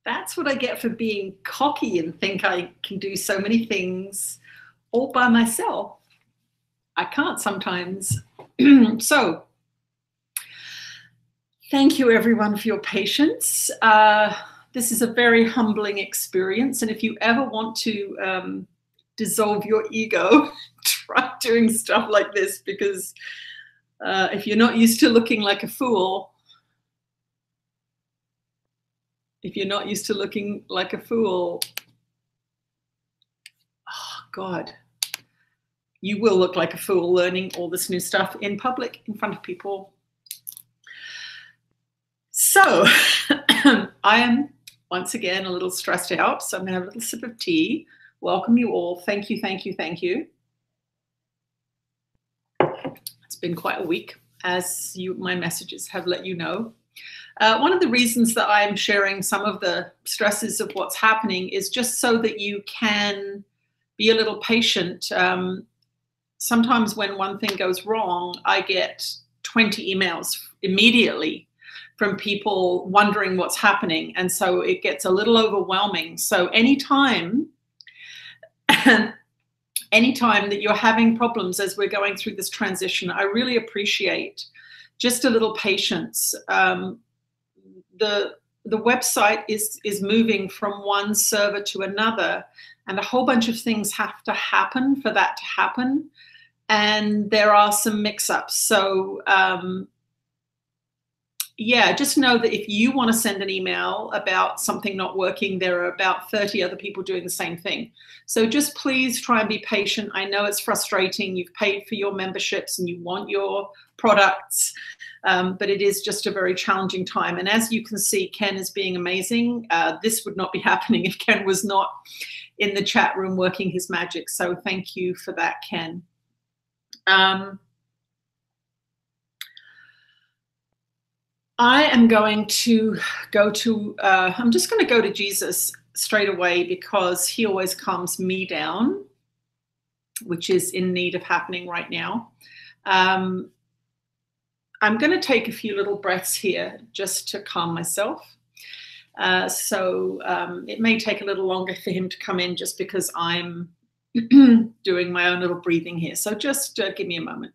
That's what I get for being cocky and think I can do so many things all by myself. I can't sometimes. So, thank you everyone for your patience. This is a very humbling experience, and if you ever want to dissolve your ego, try doing stuff like this, because if you're not used to looking like a fool, oh God, you will look like a fool learning all this new stuff in public, in front of people. So I am once again a little stressed out, so I'm gonna have a little sip of tea. Welcome you all. Thank you, thank you, thank you. It's been quite a week, as my messages have let you know. One of the reasons that I'm sharing some of the stresses of what's happening is just so that you can be a little patient. Sometimes when one thing goes wrong, I get 20 emails immediately from people wondering what's happening. And so it gets a little overwhelming. So anytime that you're having problems as we're going through this transition, I really appreciate just a little patience. The website is moving from one server to another, and a whole bunch of things have to happen for that to happen. And there are some mix-ups. So yeah, just know that if you want to send an email about something not working, there are about 30 other people doing the same thing. So just please try and be patient. I know it's frustrating. You've paid for your memberships and you want your products, but it is just a very challenging time. And as you can see, Ken is being amazing. This would not be happening if Ken was not in the chat room working his magic. So thank you for that, Ken. I am going to go to, I'm just going to go to Jesus straight away, because he always calms me down, which is in need of happening right now. I'm going to take a few little breaths here just to calm myself. So it may take a little longer for him to come in, just because I'm doing my own little breathing here. So just give me a moment.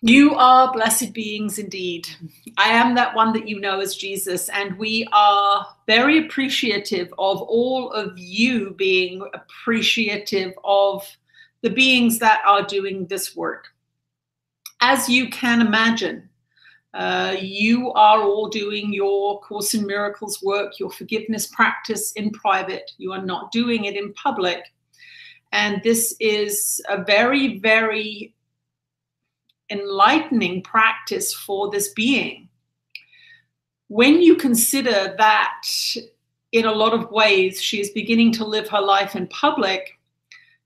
You are blessed beings indeed. I am that one that you know as Jesus, and we are very appreciative of all of you being appreciative of the beings that are doing this work. As you can imagine, you are all doing your Course in Miracles work, your forgiveness practice in private. You are not doing it in public. And this is a very, very enlightening practice for this being. When you consider that in a lot of ways she is beginning to live her life in public,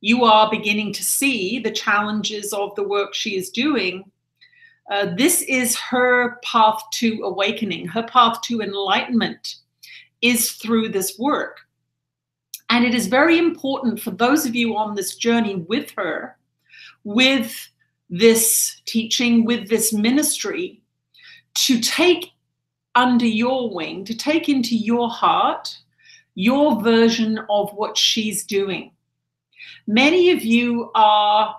you are beginning to see the challenges of the work she is doing. This is her path to awakening. Her path to enlightenment is through this work. And it is very important for those of you on this journey with her, with this teaching, with this ministry, to take under your wing, to take into your heart your version of what she's doing. Many of you are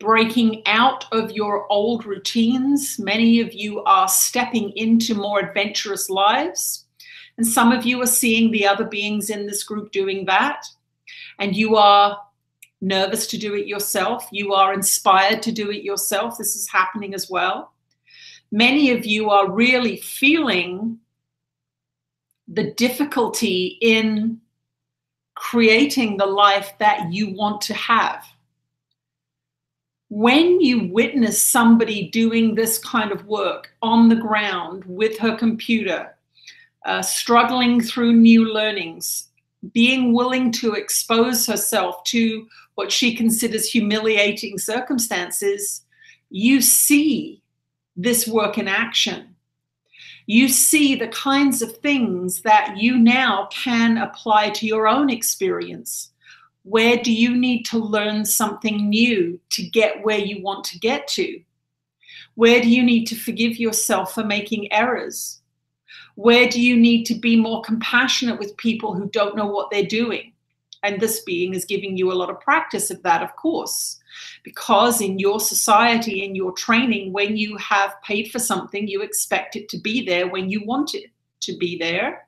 breaking out of your old routines. Many of you are stepping into more adventurous lives. And some of you are seeing the other beings in this group doing that. And you are nervous to do it yourself. You are inspired to do it yourself. This is happening as well. Many of you are really feeling the difficulty in creating the life that you want to have. When you witness somebody doing this kind of work on the ground with her computer, struggling through new learnings, being willing to expose herself to what she considers humiliating circumstances, you see this work in action. You see the kinds of things that you now can apply to your own experience. Where do you need to learn something new to get where you want to get to? Where do you need to forgive yourself for making errors? Where do you need to be more compassionate with people who don't know what they're doing? And this being is giving you a lot of practice of that, of course, because in your society, in your training, when you have paid for something, you expect it to be there when you want it to be there.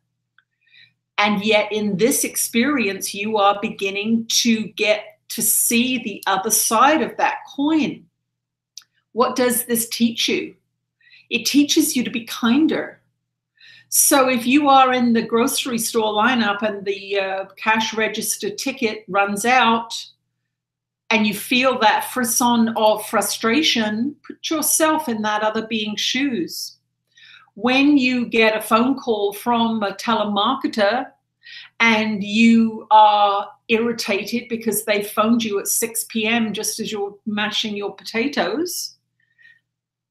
And yet in this experience, you are beginning to get to see the other side of that coin. What does this teach you? It teaches you to be kinder. So if you are in the grocery store lineup and the cash register ticket runs out and you feel that frisson of frustration, put yourself in that other being's shoes. When you get a phone call from a telemarketer and you are irritated because they phoned you at 6 p.m. just as you're mashing your potatoes,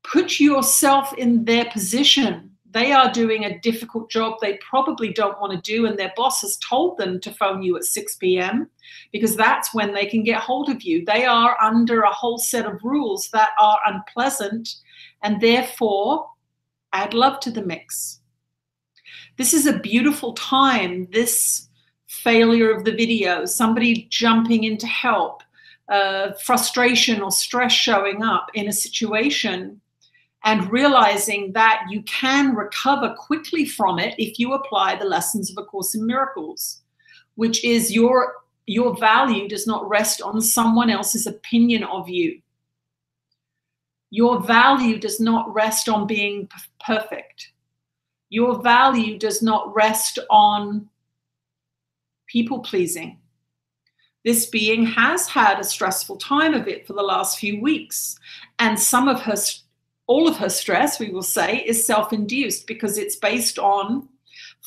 put yourself in their position. They are doing a difficult job they probably don't want to do, and their boss has told them to phone you at 6 p.m. because that's when they can get hold of you. They are under a whole set of rules that are unpleasant, and therefore add love to the mix. This is a beautiful time, this failure of the video, somebody jumping in to help, frustration or stress showing up in a situation, and realizing that you can recover quickly from it if you apply the lessons of A Course in Miracles, which is your value does not rest on someone else's opinion of you. Your value does not rest on being perfect. Your value does not rest on people pleasing. This being has had a stressful time of it for the last few weeks, and all of her stress, we will say, is self-induced because it's based on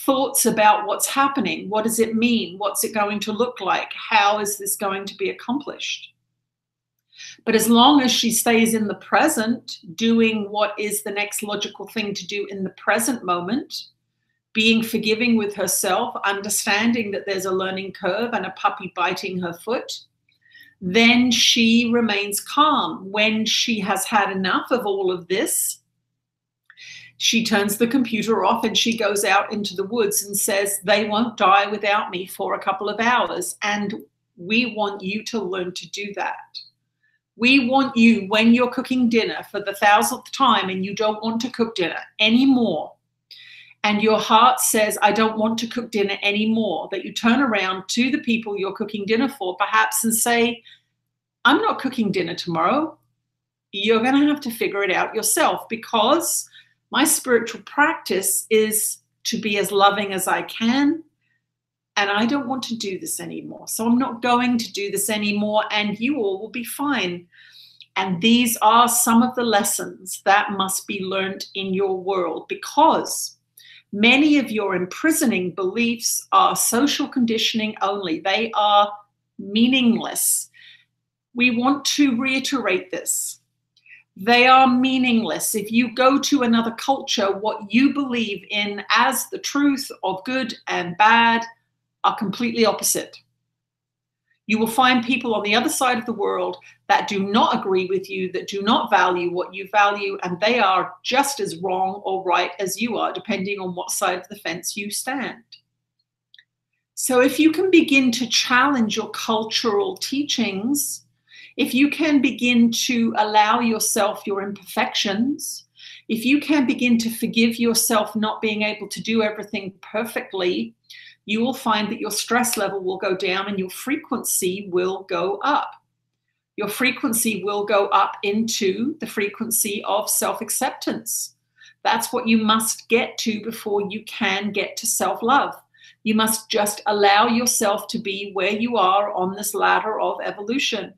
thoughts about what's happening. What does it mean? What's it going to look like? How is this going to be accomplished? But as long as she stays in the present, doing what is the next logical thing to do in the present moment, being forgiving with herself, understanding that there's a learning curve and a puppy biting her foot, then she remains calm. When she has had enough of all of this, she turns the computer off and she goes out into the woods and says, they won't die without me for a couple of hours. And we want you to learn to do that. We want you, when you're cooking dinner for the 1,000th time and you don't want to cook dinner anymore, and your heart says, I don't want to cook dinner anymore, that you turn around to the people you're cooking dinner for perhaps and say, I'm not cooking dinner tomorrow. You're going to have to figure it out yourself, because my spiritual practice is to be as loving as I can, and I don't want to do this anymore. So I'm not going to do this anymore, and you all will be fine. And these are some of the lessons that must be learned in your world, because many of your imprisoning beliefs are social conditioning only. They are meaningless. We want to reiterate this. They are meaningless. If you go to another culture, what you believe in as the truth of good and bad are completely opposite. You will find people on the other side of the world that do not agree with you, that do not value what you value, and they are just as wrong or right as you are, depending on what side of the fence you stand. So if you can begin to challenge your cultural teachings, if you can begin to allow yourself your imperfections, if you can begin to forgive yourself not being able to do everything perfectly, you will find that your stress level will go down and your frequency will go up. Your frequency will go up into the frequency of self-acceptance. That's what you must get to before you can get to self-love. You must just allow yourself to be where you are on this ladder of evolution.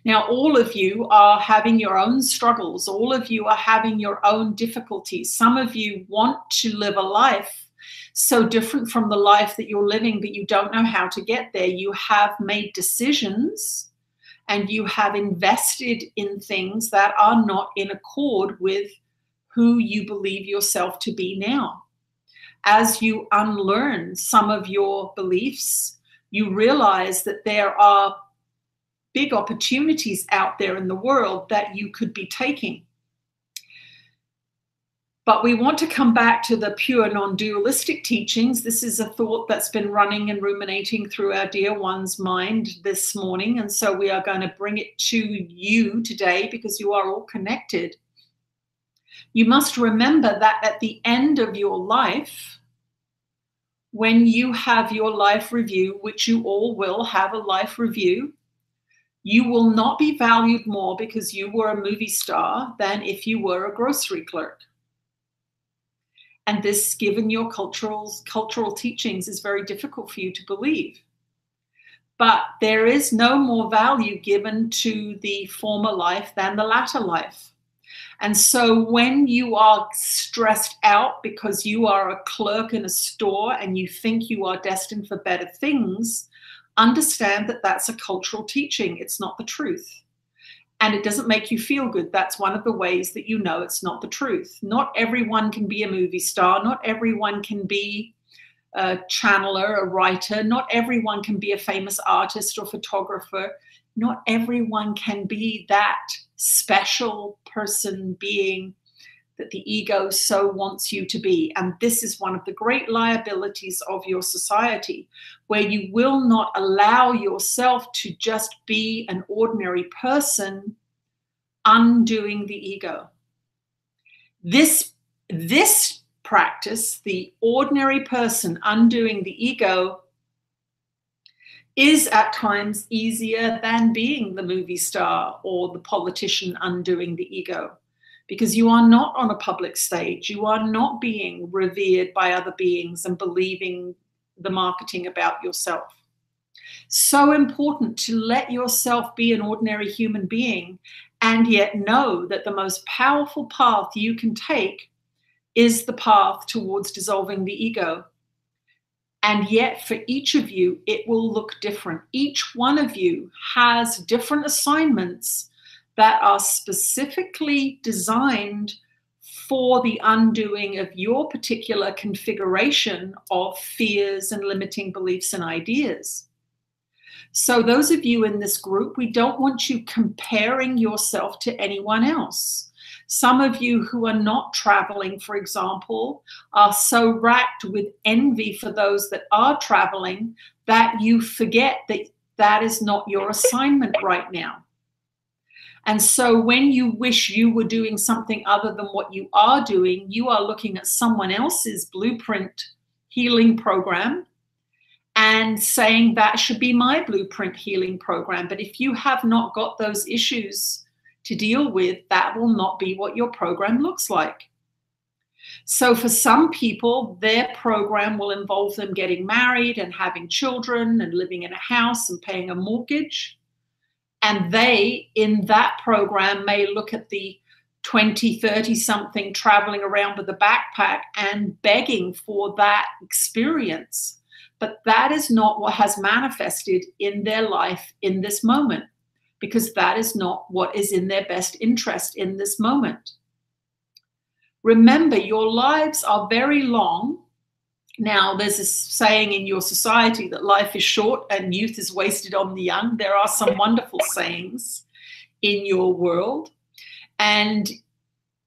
Now, all of you are having your own struggles. All of you are having your own difficulties. Some of you want to live a life so different from the life that you're living, but you don't know how to get there. You have made decisions and you have invested in things that are not in accord with who you believe yourself to be now. As you unlearn some of your beliefs, you realize that there are big opportunities out there in the world that you could be taking. But we want to come back to the pure non-dualistic teachings. This is a thought that's been running and ruminating through our dear one's mind this morning. And so we are going to bring it to you today because you are all connected. You must remember that at the end of your life, when you have your life review, which you all will have a life review, you will not be valued more because you were a movie star than if you were a grocery clerk. And this, given your cultural teachings, is very difficult for you to believe. But there is no more value given to the former life than the latter life. And so when you are stressed out because you are a clerk in a store and you think you are destined for better things, understand that that's a cultural teaching. It's not the truth. And it doesn't make you feel good. That's one of the ways that you know it's not the truth. Not everyone can be a movie star. Not everyone can be a channeler, a writer. Not everyone can be a famous artist or photographer. Not everyone can be that special person, being that the ego so wants you to be. And this is one of the great liabilities of your society, where you will not allow yourself to just be an ordinary person undoing the ego. This practice, the ordinary person undoing the ego, is at times easier than being the movie star or the politician undoing the ego. Because you are not on a public stage. You are not being revered by other beings and believing the marketing about yourself. So important to let yourself be an ordinary human being and yet know that the most powerful path you can take is the path towards dissolving the ego. And yet for each of you, it will look different. Each one of you has different assignments that are specifically designed for the undoing of your particular configuration of fears and limiting beliefs and ideas. So those of you in this group, we don't want you comparing yourself to anyone else. Some of you who are not traveling, for example, are so racked with envy for those that are traveling that you forget that that is not your assignment right now. And so when you wish you were doing something other than what you are doing, you are looking at someone else's blueprint healing program and saying that should be my blueprint healing program. But if you have not got those issues to deal with, that will not be what your program looks like. So for some people, their program will involve them getting married and having children and living in a house and paying a mortgage. And they, in that program, may look at the 20, 30-something traveling around with a backpack and begging for that experience. But that is not what has manifested in their life in this moment, because that is not what is in their best interest in this moment. Remember, your lives are very long. Now, there's this saying in your society that life is short and youth is wasted on the young. There are some wonderful sayings in your world. And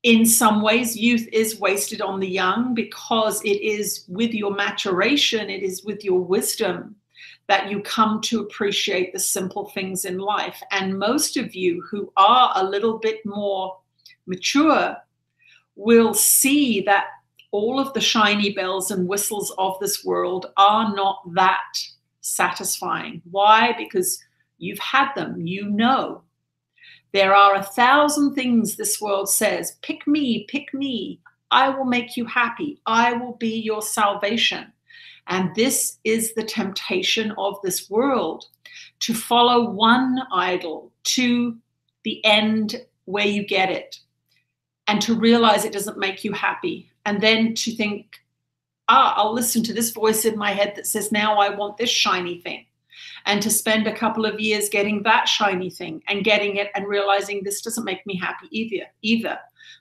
in some ways, youth is wasted on the young because it is with your maturation, it is with your wisdom that you come to appreciate the simple things in life. And most of you who are a little bit more mature will see that all of the shiny bells and whistles of this world are not that satisfying. Why? Because you've had them, you know. There are 1,000 things this world says, pick me, I will make you happy, I will be your salvation. And this is the temptation of this world, to follow one idol to the end where you get it, and to realize it doesn't make you happy, and then to think, I'll listen to this voice in my head that says, now I want this shiny thing, and to spend a couple of years getting that shiny thing and getting it and realizing this doesn't make me happy either.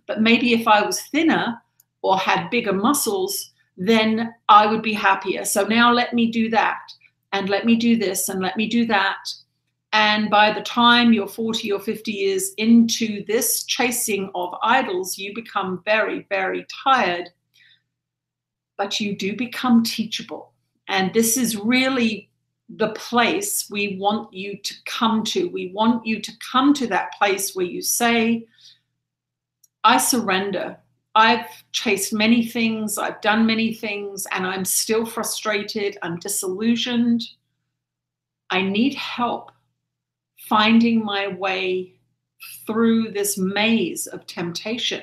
But maybe if I was thinner or had bigger muscles, then I would be happier. So now let me do that, and let me do this, and let me do that. And by the time you're 40 or 50 years into this chasing of idols, you become very, very tired, but you do become teachable. And this is really the place we want you to come to. We want you to come to that place where you say, I surrender. I've chased many things, I've done many things, and I'm still frustrated, I'm disillusioned. I need help finding my way through this maze of temptation.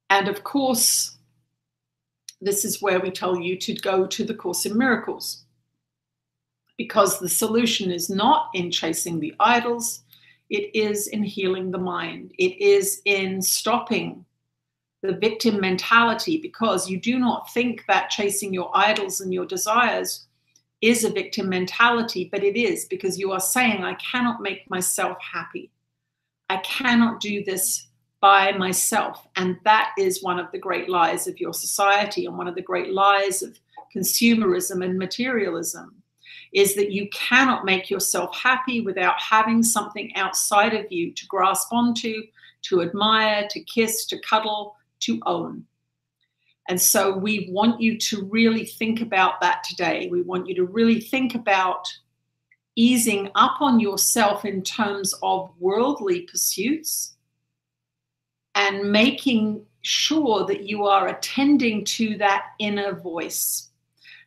And of course, this is where we tell you to go to the Course in Miracles, because the solution is not in chasing the idols, it is in healing the mind. It is in stopping the victim mentality, because you do not think that chasing your idols and your desires is a victim mentality, but it is, because you are saying, I cannot make myself happy. I cannot do this by myself. And that is one of the great lies of your society, and one of the great lies of consumerism and materialism, is that you cannot make yourself happy without having something outside of you to grasp onto, to admire, to kiss, to cuddle, to own. And so we want you to really think about that today. We want you to really think about easing up on yourself in terms of worldly pursuits, and making sure that you are attending to that inner voice.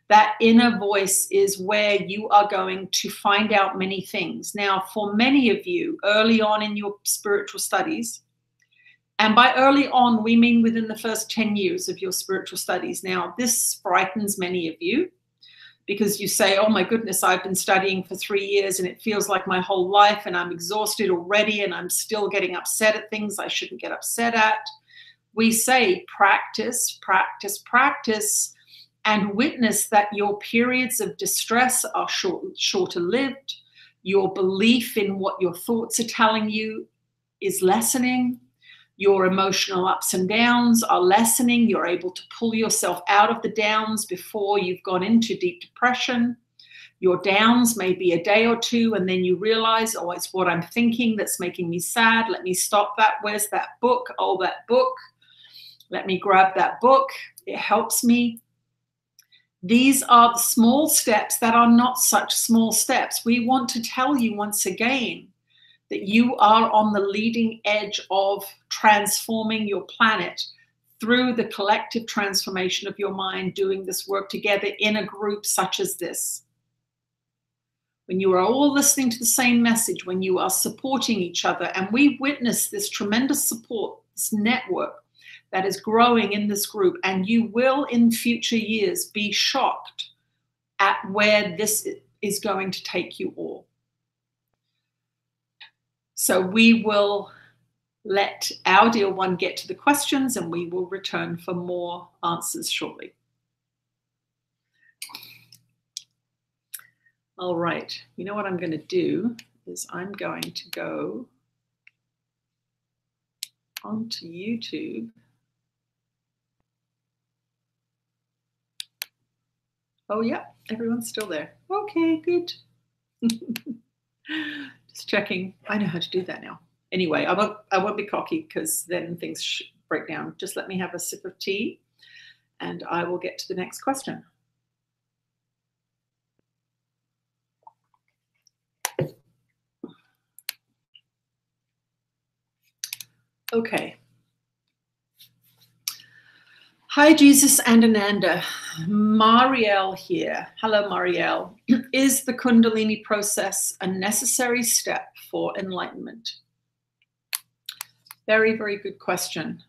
That inner voice is where you are going to find out many things. Now, for many of you, early on in your spiritual studies, and by early on, we mean within the first 10 years of your spiritual studies. Now, this frightens many of you, because you say, oh my goodness, I've been studying for 3 years and it feels like my whole life, and I'm exhausted already, and I'm still getting upset at things I shouldn't get upset at. We say practice, practice, practice, and witness that your periods of distress are shorter lived. Your belief in what your thoughts are telling you is lessening. Your emotional ups and downs are lessening. You're able to pull yourself out of the downs before you've gone into deep depression. Your downs may be a day or two, and then you realize, oh, it's what I'm thinking that's making me sad. Let me stop that. Where's that book? Oh, that book. Let me grab that book. It helps me. These are the small steps that are not such small steps. We want to tell you once again that you are on the leading edge of transforming your planet through the collective transformation of your mind, doing this work together in a group such as this. When you are all listening to the same message, when you are supporting each other, and we witness this tremendous support, this network that is growing in this group, and you will in future years be shocked at where this is going to take you all. So we will let our dear one get to the questions, and we will return for more answers shortly. All right, you know what I'm going to do is I'm going to go onto YouTube. Oh yeah, everyone's still there. Okay, good. Just checking. I know how to do that now. Anyway, I won't be cocky, because then things break down. Just let me have a sip of tea, and I will get to the next question. Okay. Hi, Jesus and Ananda. Marielle here. Hello, Marielle. Is the Kundalini process a necessary step for enlightenment? Very, very good question.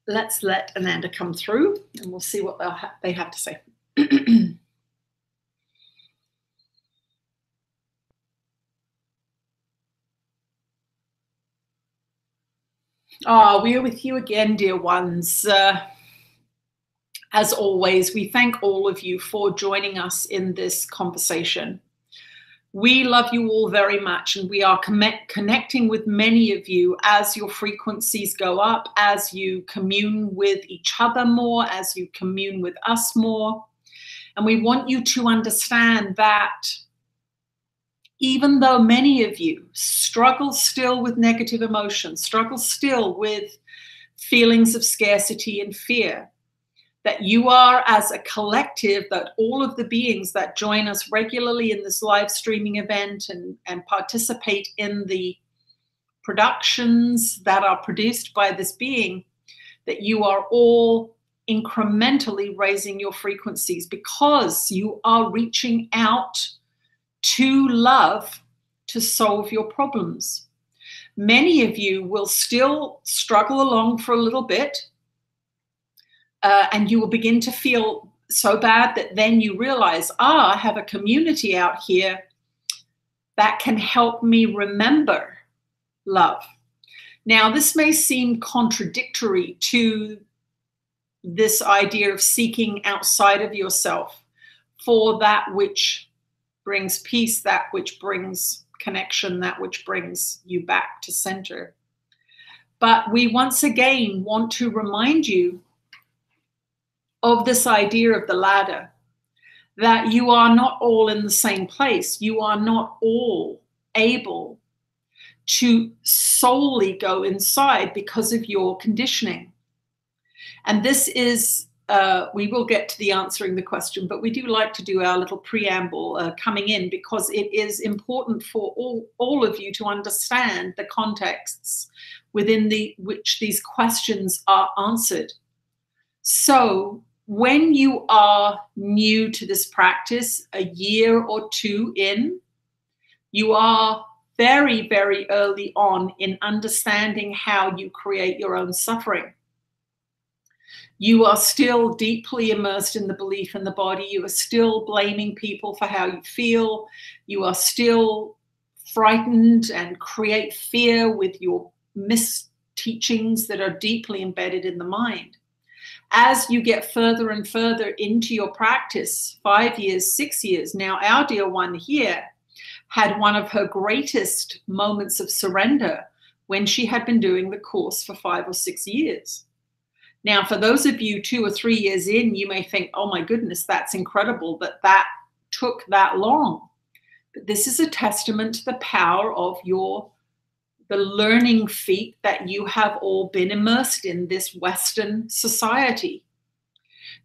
Let's let Ananda come through, and we'll see what they have to say. We are with you again, dear ones. As always, we thank all of you for joining us in this conversation. We love you all very much, and we are connecting with many of you as your frequencies go up, as you commune with each other more, as you commune with us more. And we want you to understand that even though many of you struggle still with negative emotions, struggle still with feelings of scarcity and fear, that you are, as a collective, that all of the beings that join us regularly in this live streaming event and participate in the productions that are produced by this being, that you are all incrementally raising your frequencies because you are reaching out to love to solve your problems. Many of you will still struggle along for a little bit, and you will begin to feel so bad that then you realize, I have a community out here that can help me remember love. Now, this may seem contradictory to this idea of seeking outside of yourself for that which brings peace, that which brings connection, that which brings you back to center. But we once again want to remind you of this idea of the ladder, that you are not all in the same place. You are not all able to solely go inside because of your conditioning. And this is, we will get to the answering the question, but we do like to do our little preamble coming in because it is important for all of you to understand the contexts within which these questions are answered. So when you are new to this practice, a year or two in, you are very, very early on in understanding how you create your own suffering. You are still deeply immersed in the belief in the body. You are still blaming people for how you feel. You are still frightened and create fear with your misteachings that are deeply embedded in the mind. As you get further and further into your practice, 5 years, 6 years, now our dear one here had one of her greatest moments of surrender when she had been doing the course for 5 or 6 years. Now, for those of you 2 or 3 years in, you may think, oh my goodness, that's incredible that took that long. But this is a testament to the power of the learning feat that you have all been immersed in this Western society.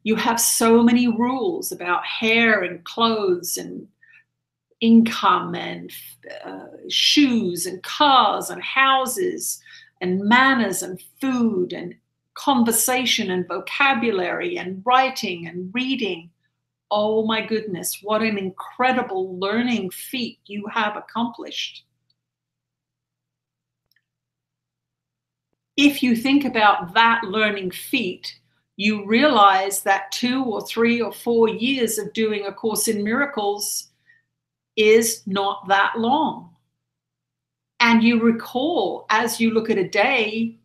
You have so many rules about hair and clothes and income and shoes and cars and houses and manners and food and conversation and vocabulary and writing and reading. Oh my goodness, what an incredible learning feat you have accomplished. If you think about that learning feat, you realize that 2 or 3 or 4 years of doing A Course in Miracles is not that long. And you recall, as you look at a day,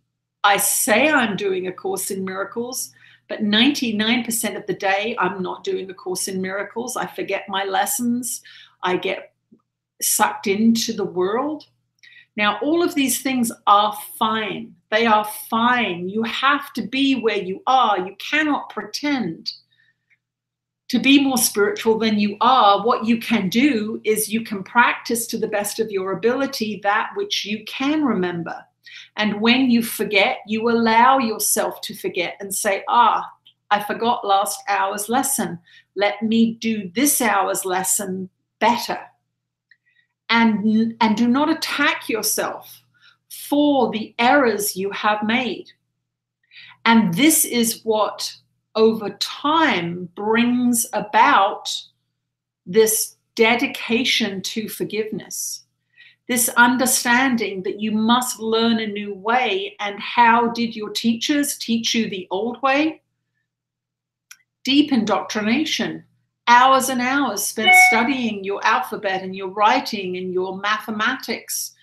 I say I'm doing A Course in Miracles, but 99% of the day, I'm not doing A Course in Miracles. I forget my lessons. I get sucked into the world. Now, all of these things are fine. They are fine. You have to be where you are. You cannot pretend to be more spiritual than you are. What you can do is you can practice to the best of your ability that which you can remember. And when you forget, you allow yourself to forget and say, I forgot last hour's lesson. Let me do this hour's lesson better. And do not attack yourself for the errors you have made. And this is what over time brings about this dedication to forgiveness, this understanding that you must learn a new way. And how did your teachers teach you the old way? Deep indoctrination. Hours and hours spent studying your alphabet and your writing and your mathematics,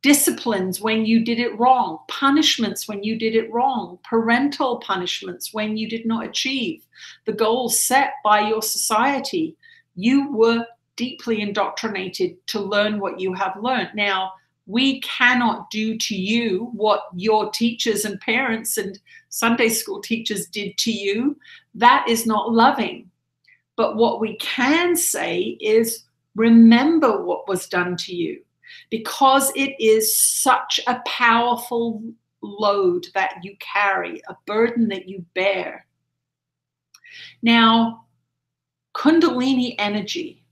disciplines when you did it wrong, punishments when you did it wrong, parental punishments when you did not achieve the goals set by your society. You were deeply indoctrinated to learn what you have learned. Now, we cannot do to you what your teachers and parents and Sunday school teachers did to you. That is not loving. But what we can say is, remember what was done to you, because it is such a powerful load that you carry, a burden that you bear. Now, Kundalini energy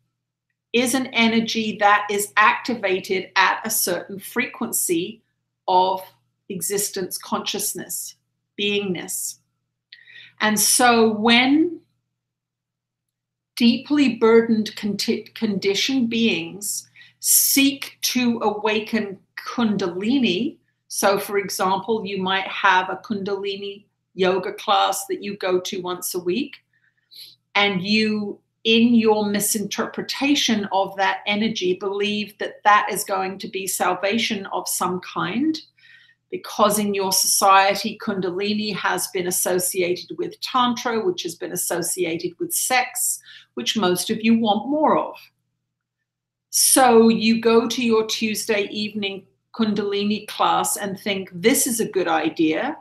is an energy that is activated at a certain frequency of existence, consciousness, beingness. And so when deeply burdened, conditioned beings seek to awaken Kundalini, so for example, you might have a Kundalini yoga class that you go to once a week, and you, in your misinterpretation of that energy, believe that that is going to be salvation of some kind, because in your society, Kundalini has been associated with Tantra, which has been associated with sex, which most of you want more of. So you go to your Tuesday evening Kundalini class and think, this is a good idea.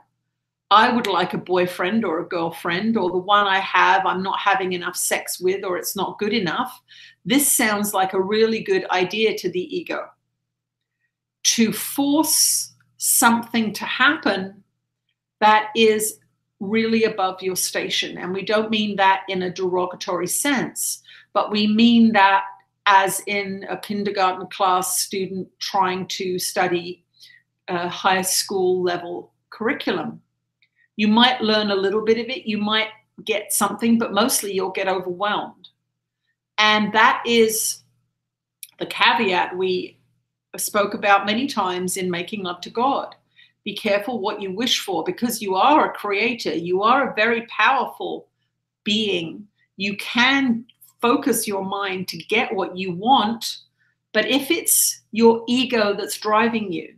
I would like a boyfriend or a girlfriend, or the one I have, I'm not having enough sex with, or it's not good enough. This sounds like a really good idea to the ego. To force something to happen that is really above your station. And we don't mean that in a derogatory sense, but we mean that as in a kindergarten class student trying to study a high school level curriculum. You might learn a little bit of it, you might get something, but mostly you'll get overwhelmed. And that is the caveat we spoke about many times in Making Love to God. Be careful what you wish for, because you are a creator. You are a very powerful being. You can focus your mind to get what you want, but if it's your ego that's driving you,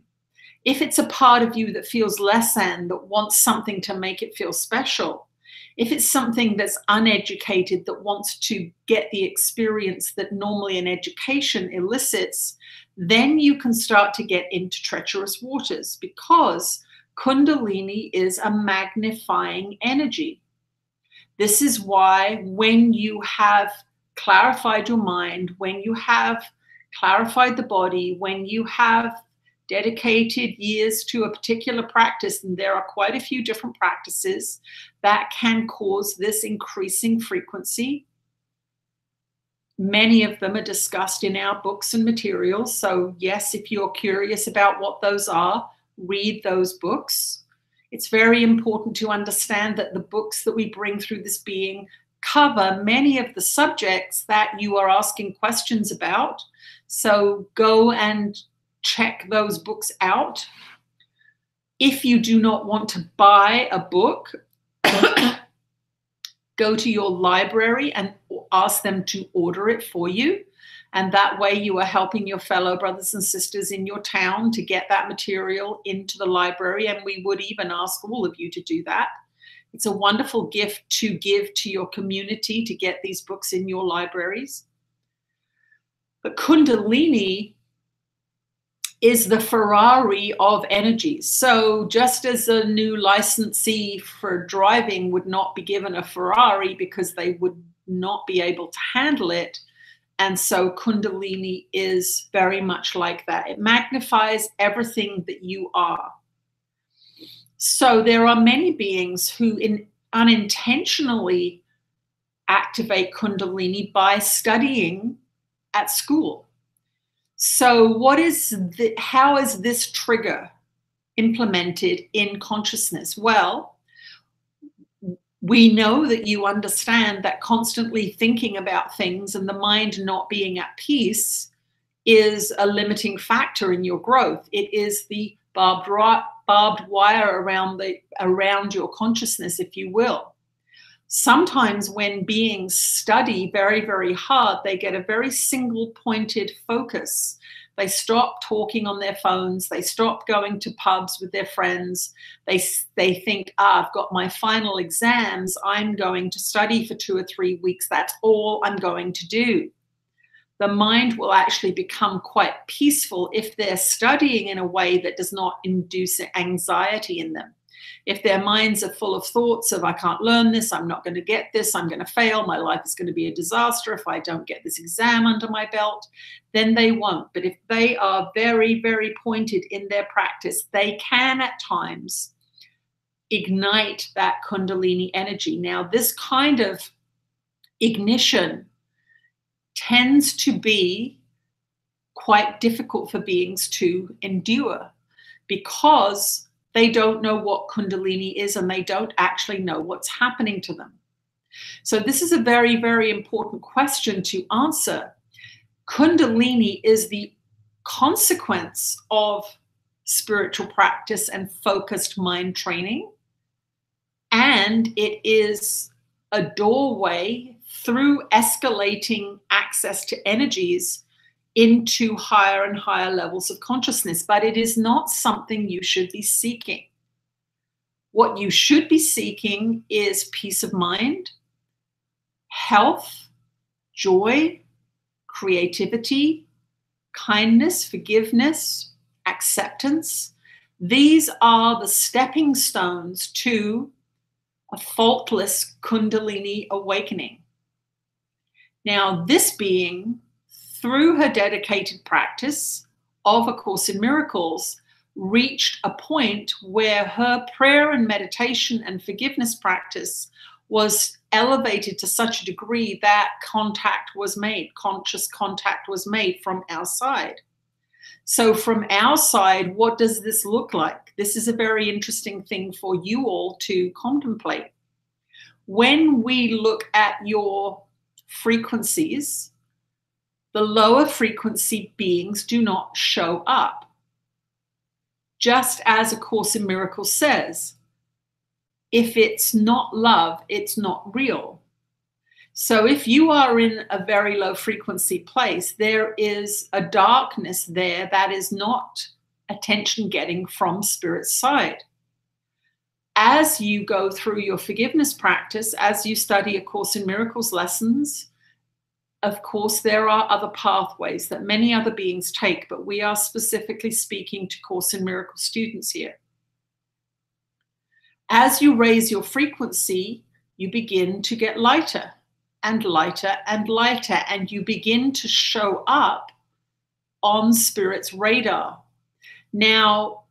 if it's a part of you that feels less than, that wants something to make it feel special, if it's something that's uneducated that wants to get the experience that normally an education elicits, then you can start to get into treacherous waters, because Kundalini is a magnifying energy. This is why when you have clarified your mind, when you have clarified the body, when you have dedicated years to a particular practice, and there are quite a few different practices that can cause this increasing frequency. Many of them are discussed in our books and materials. So yes, if you're curious about what those are, read those books. It's very important to understand that the books that we bring through this being cover many of the subjects that you are asking questions about. So go and check those books out. If you do not want to buy a book, go to your library and ask them to order it for you. And that way you are helping your fellow brothers and sisters in your town to get that material into the library. And we would even ask all of you to do that. It's a wonderful gift to give to your community to get these books in your libraries. But Kundalini is the Ferrari of energies. So just as a new licensee for driving would not be given a Ferrari because they would not be able to handle it, and so Kundalini is very much like that. It magnifies everything that you are. So there are many beings who unintentionally activate Kundalini by studying at school. So how is this trigger implemented in consciousness? Well, we know that you understand that constantly thinking about things and the mind not being at peace is a limiting factor in your growth. It is the barbed wire around your consciousness, if you will. Sometimes when beings study very, very hard, they get a very single pointed focus. They stop talking on their phones. They stop going to pubs with their friends. They think, I've got my final exams. I'm going to study for 2 or 3 weeks. That's all I'm going to do. The mind will actually become quite peaceful if they're studying in a way that does not induce anxiety in them. If their minds are full of thoughts of, I can't learn this, I'm not going to get this, I'm going to fail, my life is going to be a disaster if I don't get this exam under my belt, then they won't. But if they are very, very pointed in their practice, they can at times ignite that Kundalini energy. Now, this kind of ignition tends to be quite difficult for beings to endure because they don't know what Kundalini is and they don't actually know what's happening to them. So this is a very, very important question to answer. Kundalini is the consequence of spiritual practice and focused mind training. And it is a doorway through escalating access to energies into higher and higher levels of consciousness, but it is not something you should be seeking. What you should be seeking is peace of mind, health, joy, creativity, kindness, forgiveness, acceptance. These are the stepping stones to a faultless Kundalini awakening. Now, this being, through her dedicated practice of A Course in Miracles, reached a point where her prayer and meditation and forgiveness practice was elevated to such a degree that contact was made, conscious contact was made from our side. So from our side, what does this look like? This is a very interesting thing for you all to contemplate. When we look at your frequencies, the lower frequency beings do not show up. Just as A Course in Miracles says, if it's not love, it's not real. So if you are in a very low frequency place, there is a darkness there that is not attention getting from Spirit's side. As you go through your forgiveness practice, as you study A Course in Miracles lessons, of course, there are other pathways that many other beings take, but we are specifically speaking to Course in Miracles students here. As you raise your frequency, you begin to get lighter and lighter and lighter, and you begin to show up on Spirit's radar. Now,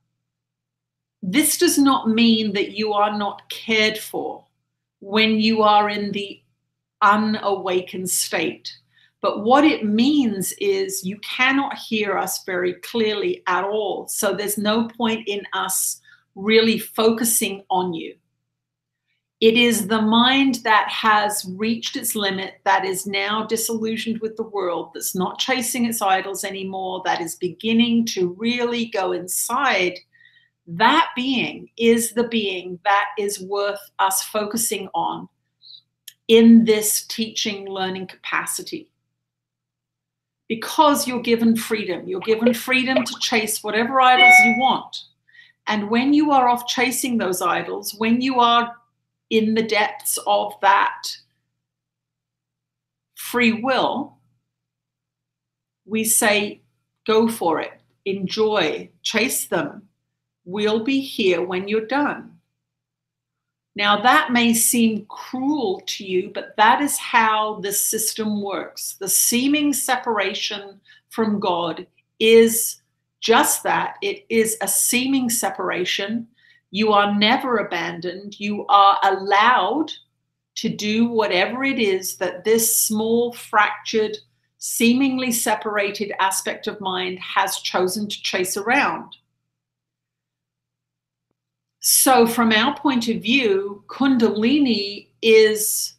this does not mean that you are not cared for when you are in the unawakened state. But what it means is you cannot hear us very clearly at all. So there's no point in us really focusing on you. It is the mind that has reached its limit, that is now disillusioned with the world, that's not chasing its idols anymore, that is beginning to really go inside. That being is the being that is worth us focusing on in this teaching, learning capacity. Because you're given freedom. You're given freedom to chase whatever idols you want. And when you are off chasing those idols, when you are in the depths of that free will, we say, go for it, enjoy, chase them. We'll be here when you're done. Now, that may seem cruel to you, but that is how this system works. The seeming separation from God is just that. It is a seeming separation. You are never abandoned. You are allowed to do whatever it is that this small, fractured, seemingly separated aspect of mind has chosen to chase around. So from our point of view, Kundalini is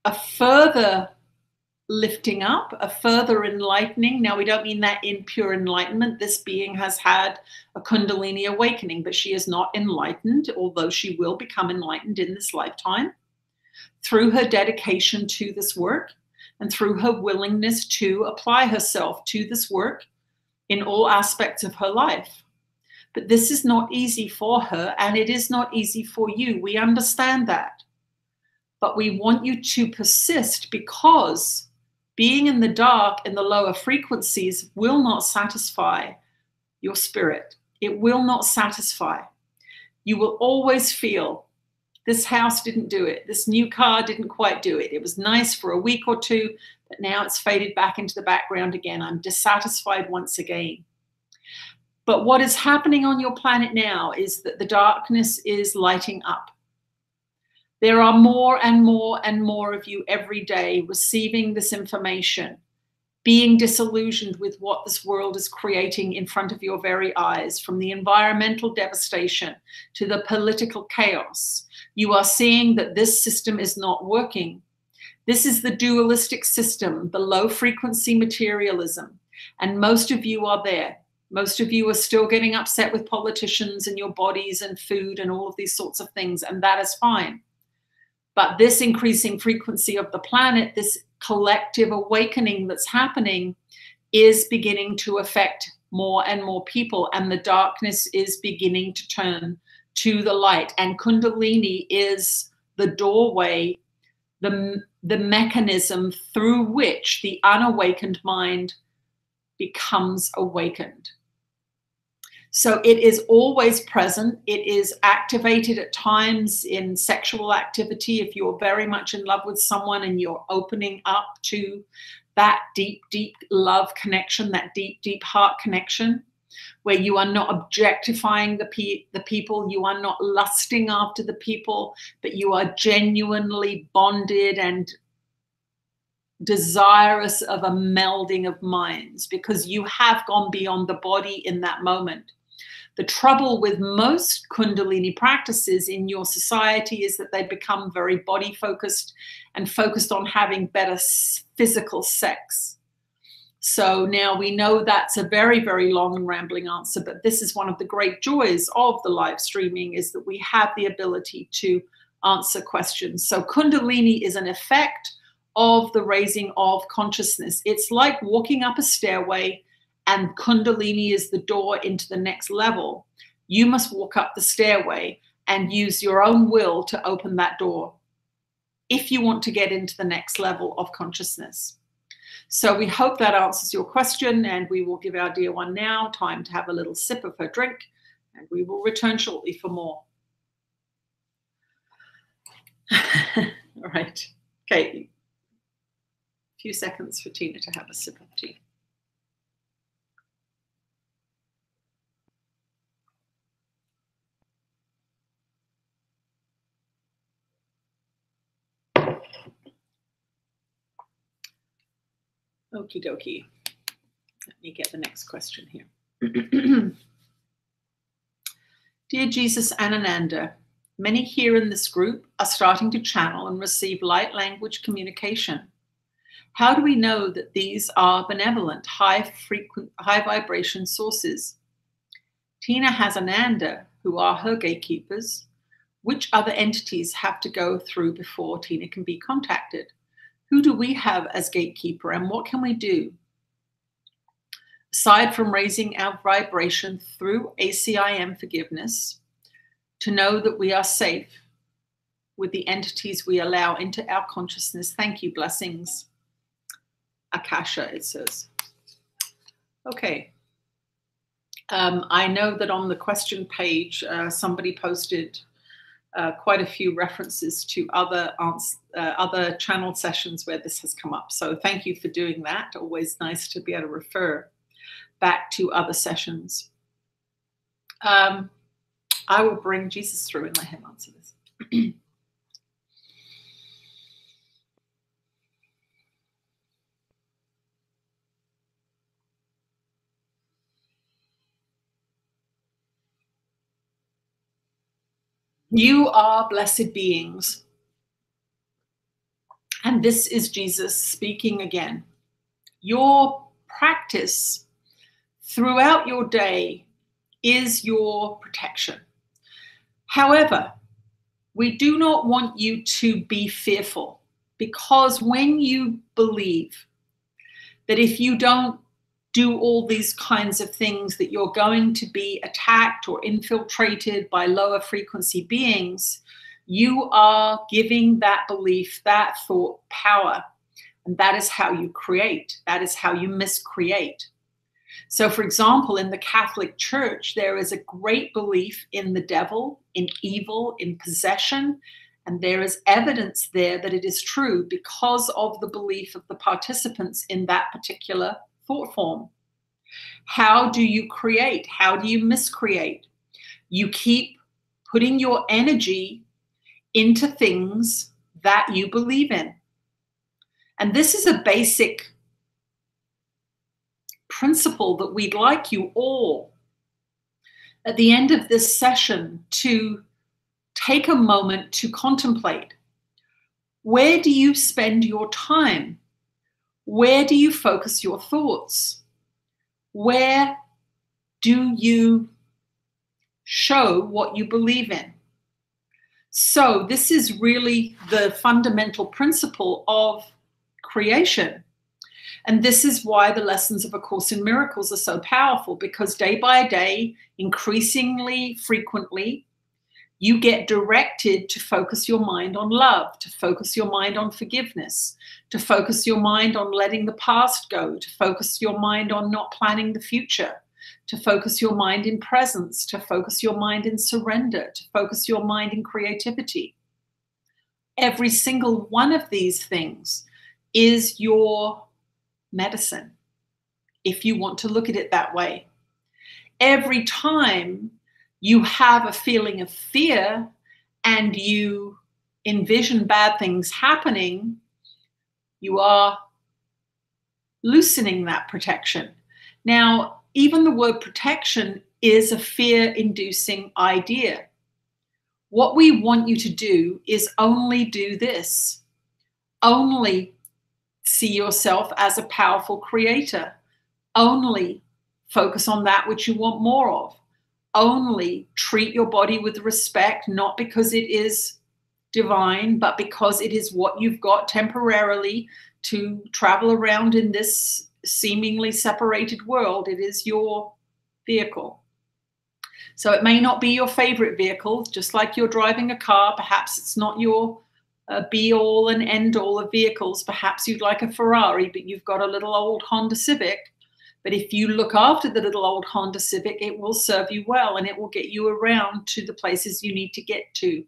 a further lifting up, a further enlightening. Now, we don't mean that in pure enlightenment. This being has had a Kundalini awakening, but she is not enlightened, although she will become enlightened in this lifetime through her dedication to this work. and through her willingness to apply herself to this work in all aspects of her life. But this is not easy for her, and it is not easy for you. We understand that. But we want you to persist, because being in the dark, in the lower frequencies, will not satisfy your spirit. It will not satisfy. You will always feel, this house didn't do it. This new car didn't quite do it. It was nice for a week or two, but now it's faded back into the background again. I'm dissatisfied once again. But what is happening on your planet now is that the darkness is lighting up. There are more and more and more of you every day receiving this information, being disillusioned with what this world is creating in front of your very eyes, from the environmental devastation to the political chaos. You are seeing that this system is not working. This is the dualistic system, the low frequency materialism. And most of you are there. Most of you are still getting upset with politicians and your bodies and food and all of these sorts of things, and that is fine. But this increasing frequency of the planet, this collective awakening that's happening, is beginning to affect more and more people, and the darkness is beginning to turn to the light. And Kundalini is the doorway, the mechanism through which the unawakened mind becomes awakened. So it is always present. It is activated at times in sexual activity. If you're very much in love with someone and you're opening up to that deep, deep love connection, that deep, deep heart connection, where you are not objectifying the people, you are not lusting after the people, but you are genuinely bonded and desirous of a melding of minds, because you have gone beyond the body in that moment. The trouble with most Kundalini practices in your society is that they become very body focused and focused on having better physical sex. So now we know that's a very, very long and rambling answer, but this is one of the great joys of the live streaming, is that we have the ability to answer questions. So Kundalini is an effect of the raising of consciousness. It's like walking up a stairway, and Kundalini is the door into the next level. You must walk up the stairway and use your own will to open that door if you want to get into the next level of consciousness. So we hope that answers your question, and we will give our dear one now time to have a little sip of her drink, and we will return shortly for more. All right. Okay. A few seconds for Tina to have a sip of tea. Okie dokie. Let me get the next question here. Dear Jesus and Ananda, many here in this group are starting to channel and receive light language communication. How do we know that these are benevolent, high vibration sources? Tina has Ananda, who are her gatekeepers. Which other entities have to go through before Tina can be contacted? Who do we have as gatekeeper, and what can we do? Aside from raising our vibration through ACIM forgiveness, to know that we are safe with the entities we allow into our consciousness. Thank you, blessings. Akasha, it says. Okay. I know that on the question page, somebody posted quite a few references to other channel sessions where this has come up. So thank you for doing that. Always nice to be able to refer back to other sessions. I will bring Jesus through and let him answer this. You are blessed beings. And this is Jesus speaking again. Your practice throughout your day is your protection. However, we do not want you to be fearful. Because when you believe that if you don't do all these kinds of things, that you're going to be attacked or infiltrated by lower frequency beings, you are giving that belief, that thought, power. And that is how you create. That is how you miscreate. So, for example, in the Catholic Church, there is a great belief in the devil, in evil, in possession, and there is evidence there that it is true because of the belief of the participants in that particular thought form. How do you create? How do you miscreate? You keep putting your energy into things that you believe in. And this is a basic principle that we'd like you all at the end of this session to take a moment to contemplate. Where do you spend your time? Where do you focus your thoughts? Where do you show what you believe in? So this is really the fundamental principle of creation. And this is why the lessons of A Course in Miracles are so powerful, because day by day, increasingly frequently, you get directed to focus your mind on love, to focus your mind on forgiveness, to focus your mind on letting the past go, to focus your mind on not planning the future, to focus your mind in presence, to focus your mind in surrender, to focus your mind in creativity. Every single one of these things is your medicine, if you want to look at it that way. Every time you have a feeling of fear and you envision bad things happening, you are loosening that protection. Now, even the word protection is a fear-inducing idea. What we want you to do is only do this. Only see yourself as a powerful creator. Only focus on that which you want more of. Only treat your body with respect, not because it is divine, but because it is what you've got temporarily to travel around in this seemingly separated world. It is your vehicle. So it may not be your favorite vehicle, just like you're driving a car. Perhaps it's not your be all and end all of vehicles. Perhaps you'd like a Ferrari, but you've got a little old Honda Civic. But if you look after the little old Honda Civic, it will serve you well and it will get you around to the places you need to get to.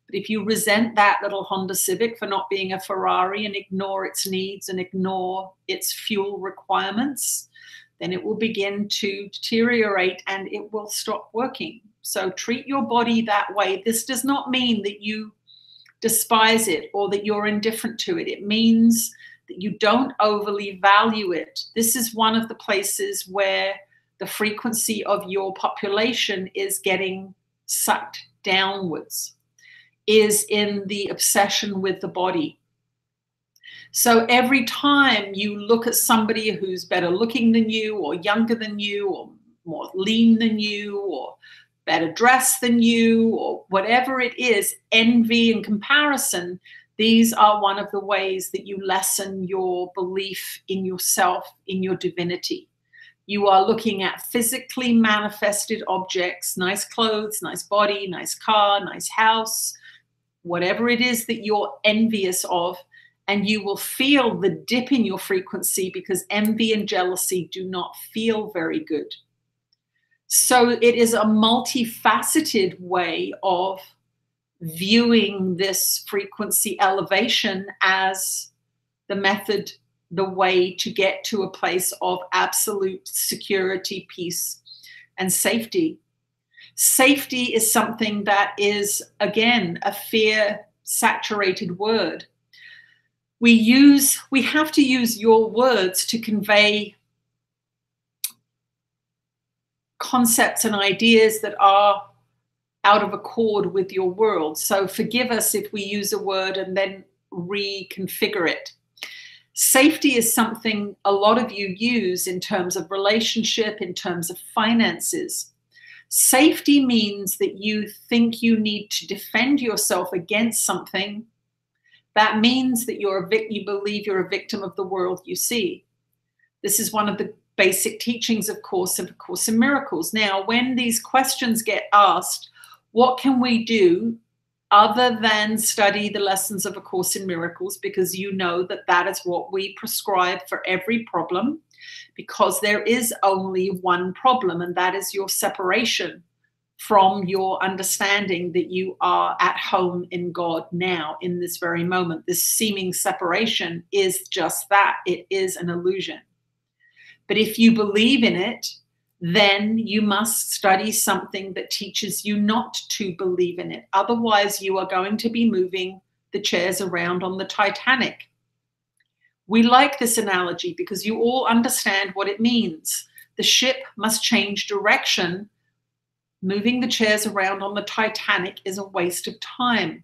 But if you resent that little Honda Civic for not being a Ferrari and ignore its needs and ignore its fuel requirements, then it will begin to deteriorate and it will stop working. So treat your body that way. This does not mean that you despise it or that you're indifferent to it. It means that you don't overly value it. This is one of the places where the frequency of your population is getting sucked downwards, is in the obsession with the body. So every time you look at somebody who's better looking than you or younger than you or more lean than you or better dressed than you or whatever it is, envy and comparison, these are one of the ways that you lessen your belief in yourself, in your divinity. You are looking at physically manifested objects, nice clothes, nice body, nice car, nice house, whatever it is that you're envious of, and you will feel the dip in your frequency because envy and jealousy do not feel very good. So it is a multifaceted way of viewing this frequency elevation as the method, the way to get to a place of absolute security, peace, and safety. Safety is something that is, again, a fear-saturated word. We have to use your words to convey concepts and ideas that are out of accord with your world. So forgive us if we use a word and then reconfigure it. Safety is something a lot of you use in terms of relationship, in terms of finances. Safety means that you think you need to defend yourself against something That means that you believe you're a victim of the world you see. This is one of the basic teachings, of Course in Miracles. Now, when these questions get asked, what can we do other than study the lessons of A Course in Miracles? Because you know that that is what we prescribe for every problem, because there is only one problem, and that is your separation from your understanding that you are at home in God now, in this very moment. This seeming separation is just that. It is an illusion. But if you believe in it, then you must study something that teaches you not to believe in it. Otherwise, you are going to be moving the chairs around on the Titanic. We like this analogy because you all understand what it means. The ship must change direction. Moving the chairs around on the Titanic is a waste of time.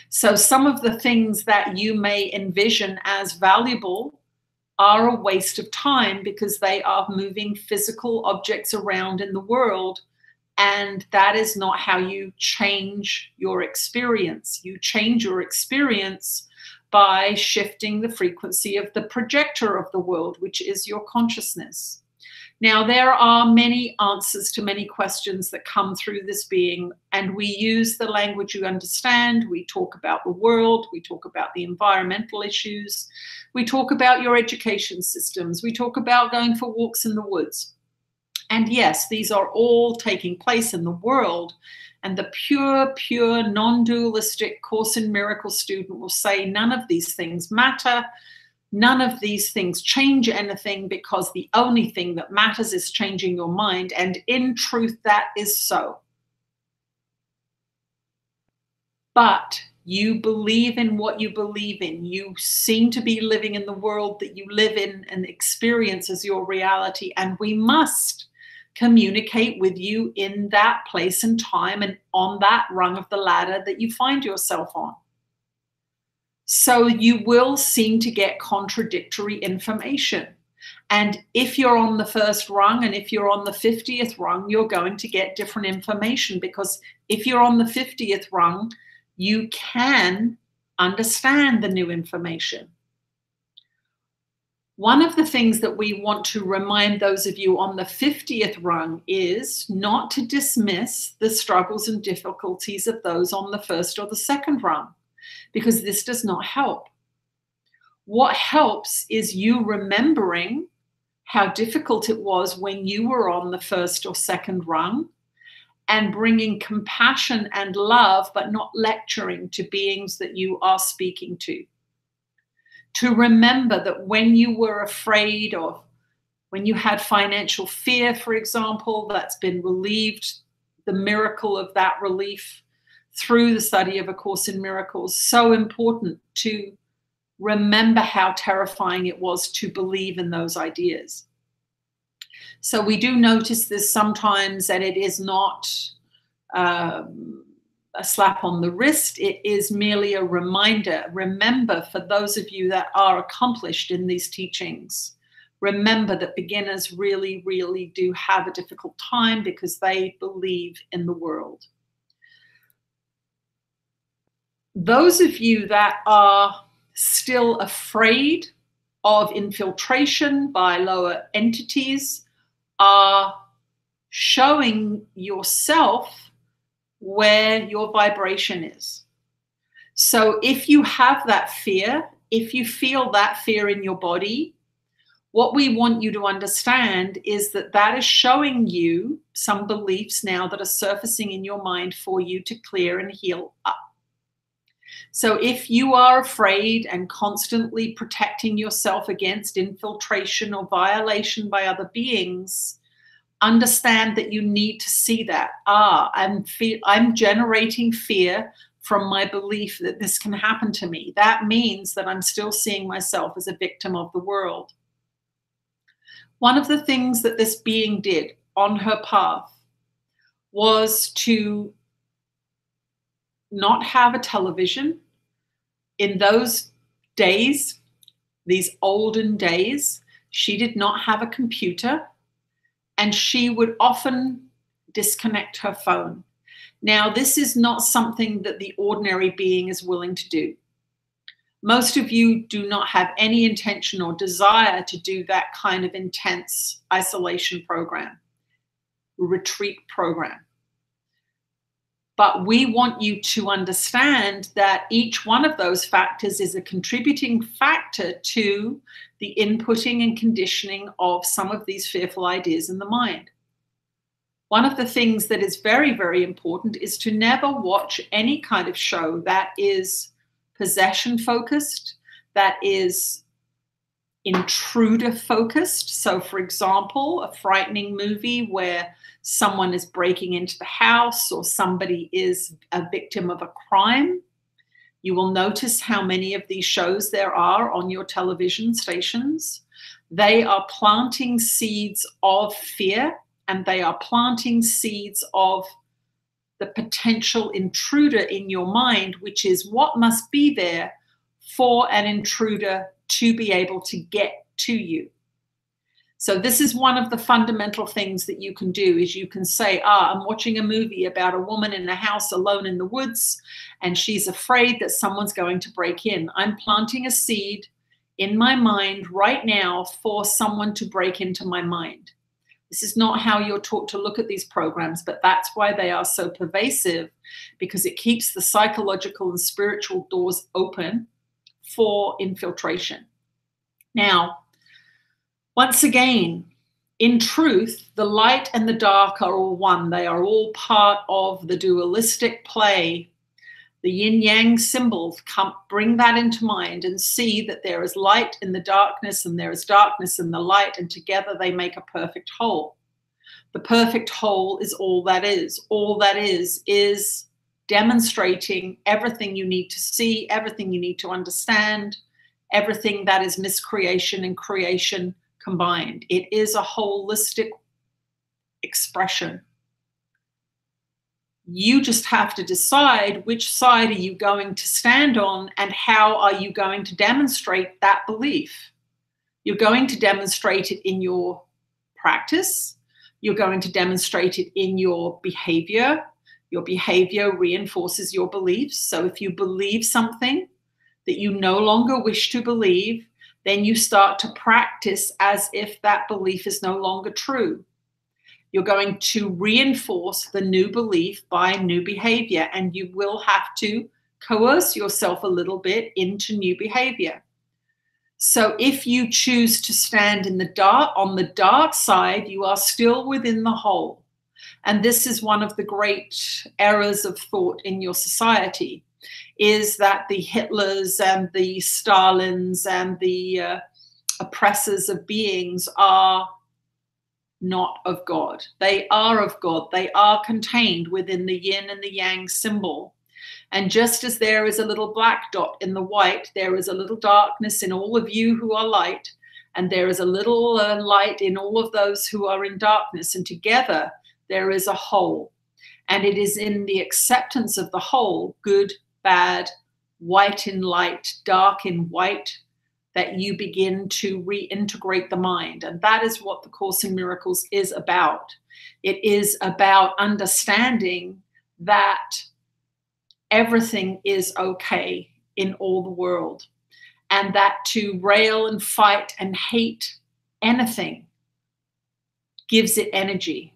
So some of the things that you may envision as valuable are a waste of time because they are moving physical objects around in the world, and that is not how you change your experience. You change your experience by shifting the frequency of the projector of the world, which is your consciousness. Now, there are many answers to many questions that come through this being, and we use the language you understand. We talk about the world, we talk about the environmental issues, we talk about your education systems, we talk about going for walks in the woods. And yes, these are all taking place in the world, and the pure, non-dualistic Course in Miracles student will say none of these things matter. None of these things change anything, because the only thing that matters is changing your mind. And in truth, that is so. But you believe in what you believe in. You seem to be living in the world that you live in and experience as your reality. And we must communicate with you in that place and time and on that rung of the ladder that you find yourself on. So you will seem to get contradictory information. And if you're on the first rung and if you're on the 50th rung, you're going to get different information, because if you're on the 50th rung, you can understand the new information. One of the things that we want to remind those of you on the 50th rung is not to dismiss the struggles and difficulties of those on the first or the second rung, because this does not help. What helps is you remembering how difficult it was when you were on the first or second rung, and bringing compassion and love, but not lecturing to beings that you are speaking to. To remember that when you were afraid, or when you had financial fear, for example, that's been relieved, the miracle of that relief through the study of A Course in Miracles. So important to remember how terrifying it was to believe in those ideas. So we do notice this sometimes, and it is not a slap on the wrist. It is merely a reminder. Remember, for those of you that are accomplished in these teachings, remember that beginners really, really do have a difficult time because they believe in the world. Those of you that are still afraid of infiltration by lower entities are showing yourself where your vibration is. So if you have that fear, if you feel that fear in your body, what we want you to understand is that that is showing you some beliefs now that are surfacing in your mind for you to clear and heal up. So if you are afraid and constantly protecting yourself against infiltration or violation by other beings, understand that you need to see that. I'm generating fear from my belief that this can happen to me. That means that I'm still seeing myself as a victim of the world. One of the things that this being did on her path was to not have a television. In those days, these olden days, she did not have a computer, and she would often disconnect her phone. Now, this is not something that the ordinary being is willing to do. Most of you do not have any intention or desire to do that kind of intense isolation program, retreat program. But we want you to understand that each one of those factors is a contributing factor to the inputting and conditioning of some of these fearful ideas in the mind. One of the things that is very, very important is to never watch any kind of show that is possession focused, that is intruder focused. So, for example, a frightening movie where someone is breaking into the house or somebody is a victim of a crime. You will notice how many of these shows there are on your television stations. They are planting seeds of fear, and they are planting seeds of the potential intruder in your mind, which is what must be there for an intruder to be able to get to you. So this is one of the fundamental things that you can do, is you can say, I'm watching a movie about a woman in a house alone in the woods, and she's afraid that someone's going to break in. I'm planting a seed in my mind right now for someone to break into my mind. This is not how you're taught to look at these programs, but that's why they are so pervasive, because it keeps the psychological and spiritual doors open for infiltration. Now, once again, in truth, the light and the dark are all one. They are all part of the dualistic play. The yin-yang symbols, bring that into mind and see that there is light in the darkness and there is darkness in the light, and together they make a perfect whole. The perfect whole is all that is. All that is demonstrating everything you need to see, everything you need to understand, everything that is miscreation and creation combined. It is a holistic expression. You just have to decide which side are you going to stand on and how are you going to demonstrate that belief. You're going to demonstrate it in your practice. You're going to demonstrate it in your behavior. Your behavior reinforces your beliefs. So if you believe something that you no longer wish to believe, then you start to practice as if that belief is no longer true. You're going to reinforce the new belief by new behavior, and you will have to coerce yourself a little bit into new behavior. So if you choose to stand in the dark, on the dark side, you are still within the whole. And this is one of the great errors of thought in your society, is that the Hitlers and the Stalins and the oppressors of beings are not of God. They are of God. They are contained within the yin and the yang symbol. And just as there is a little black dot in the white, there is a little darkness in all of you who are light, and there is a little light in all of those who are in darkness, and together there is a whole. And it is in the acceptance of the whole, good, bad, white in light, dark in white, that you begin to reintegrate the mind. And that is what the Course in Miracles is about. It is about understanding that everything is okay in all the world, and that to rail and fight and hate anything gives it energy,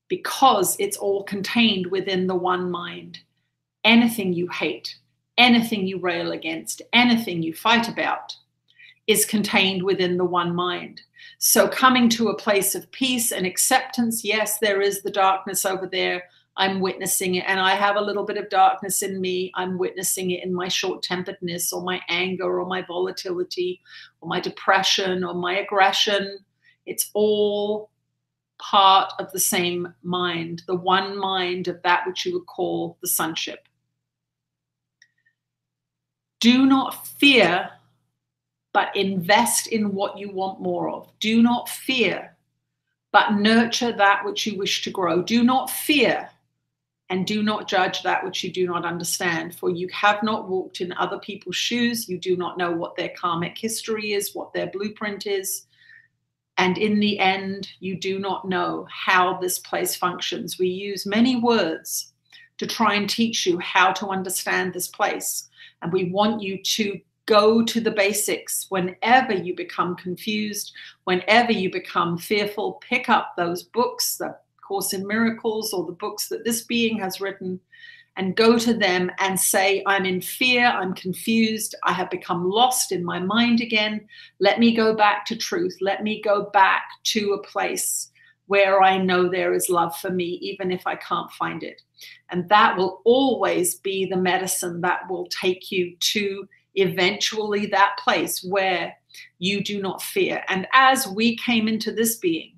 because it's all contained within the one mind. Anything you hate, anything you rail against, anything you fight about is contained within the one mind. So coming to a place of peace and acceptance, yes, there is the darkness over there. I'm witnessing it, and I have a little bit of darkness in me. I'm witnessing it in my short-temperedness, or my anger, or my volatility, or my depression, or my aggression. It's all part of the same mind, the one mind of that which you would call the sonship. Do not fear, but invest in what you want more of. Do not fear, but nurture that which you wish to grow. Do not fear, and do not judge that which you do not understand, for you have not walked in other people's shoes. You do not know what their karmic history is, what their blueprint is. And in the end, you do not know how this place functions. We use many words to try and teach you how to understand this place. And we want you to go to the basics. Whenever you become confused, whenever you become fearful, pick up those books, the Course in Miracles or the books that this being has written, and go to them and say, I'm in fear, I'm confused, I have become lost in my mind again. Let me go back to truth. Let me go back to a place where I know there is love for me, even if I can't find it. And that will always be the medicine that will take you to eventually that place where you do not fear. And as we came into this being,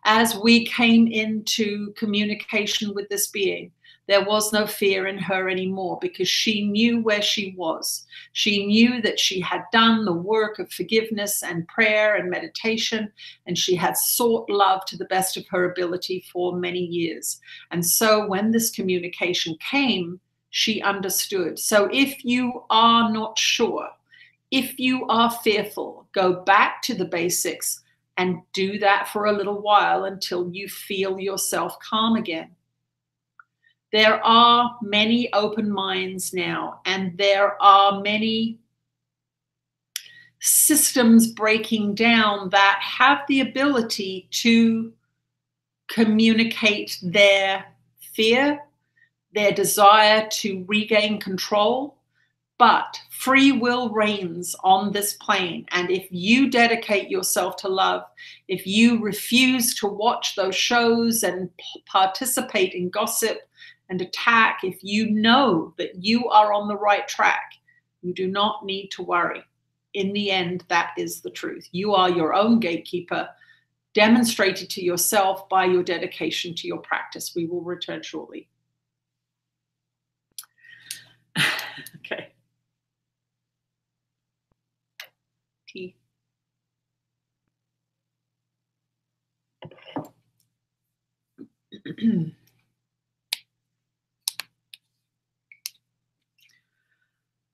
as we came into communication with this being, there was no fear in her anymore, because she knew where she was. She knew that she had done the work of forgiveness and prayer and meditation, and she had sought love to the best of her ability for many years. And so when this communication came, she understood. So if you are not sure, if you are fearful, go back to the basics and do that for a little while until you feel yourself calm again. There are many open minds now, and there are many systems breaking down that have the ability to communicate their fear, their desire to regain control. But free will reigns on this plane. And if you dedicate yourself to love, if you refuse to watch those shows and participate in gossip and attack, if you know that you are on the right track, you do not need to worry. In the end, that is the truth. You are your own gatekeeper, demonstrated to yourself by your dedication to your practice. We will return shortly. Okay. Tea.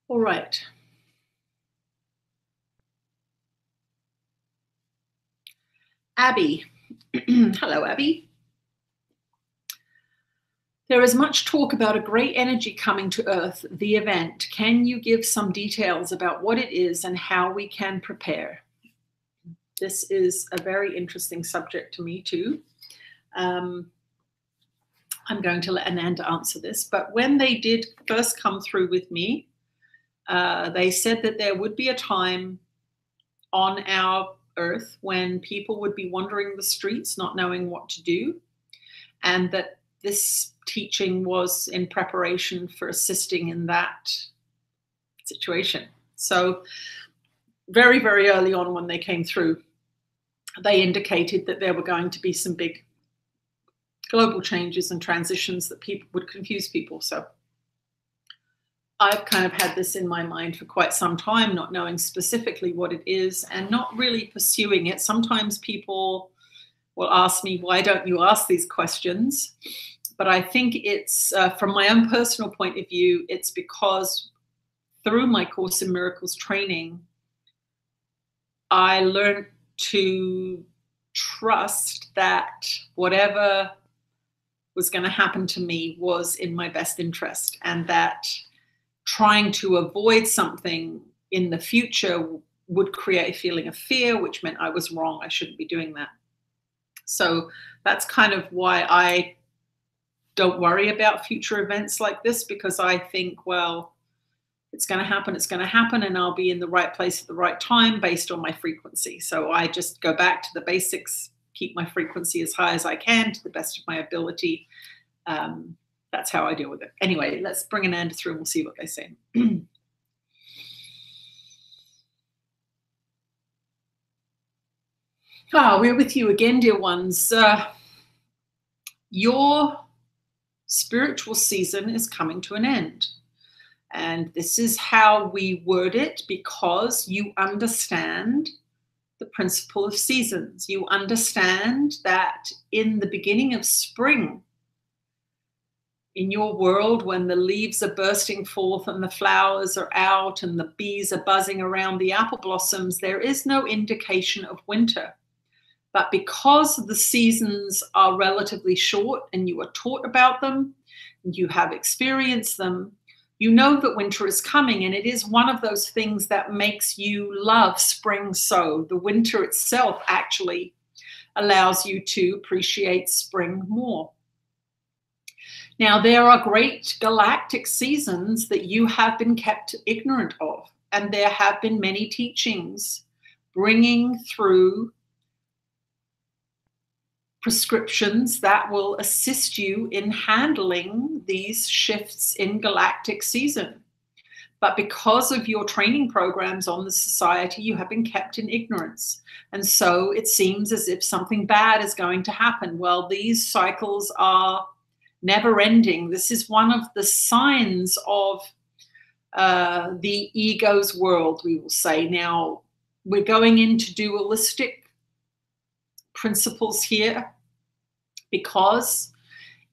All right. Abby. Hello, Abby. There is much talk about a great energy coming to Earth, the event. Can you give some details about what it is and how we can prepare? This is a very interesting subject to me too. I'm going to let Ananda answer this, but when they did first come through with me, they said that there would be a time on our Earth when people would be wandering the streets, not knowing what to do, and that this teaching was in preparation for assisting in that situation. So very, very early on when they came through, they indicated that there were going to be some big global changes and transitions that people would confuse people. So I've kind of had this in my mind for quite some time, not knowing specifically what it is and not really pursuing it. Sometimes people will ask me, why don't you ask these questions? But I think it's, from my own personal point of view, it's because through my Course in Miracles training, I learned to trust that whatever was going to happen to me was in my best interest, and that trying to avoid something in the future would create a feeling of fear, which meant I was wrong. I shouldn't be doing that. So that's kind of why I don't worry about future events like this, because I think, well, it's going to happen, and I'll be in the right place at the right time based on my frequency. So I just go back to the basics, keep my frequency as high as I can to the best of my ability. That's how I deal with it. Anyway, let's bring Ananda through and we'll see what they say. We're with you again, dear ones. Your spiritual season is coming to an end. And this is how we word it, because you understand the principle of seasons. You understand that in the beginning of spring, in your world, when the leaves are bursting forth and the flowers are out and the bees are buzzing around the apple blossoms, there is no indication of winter. But because the seasons are relatively short and you are taught about them and you have experienced them, You know that winter is coming, and it is one of those things that makes you love spring so. The winter itself actually allows you to appreciate spring more. Now, there are great galactic seasons that you have been kept ignorant of, and there have been many teachings bringing through prescriptions that will assist you in handling these shifts in galactic season. But because of your training programs on the society, you have been kept in ignorance. And so it seems as if something bad is going to happen. Well, these cycles are never ending. This is one of the signs of the ego's world, we will say. Now, we're going into dualistic principles here, because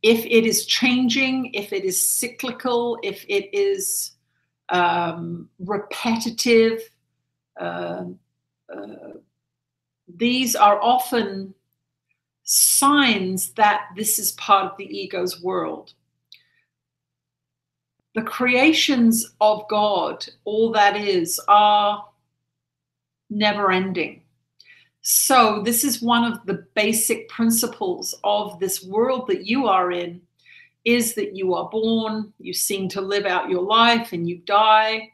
if it is changing, if it is cyclical, if it is repetitive, these are often signs that this is part of the ego's world. The creations of God, all that is, are never ending. So this is one of the basic principles of this world that you are in, is that you are born, you seem to live out your life, and you die.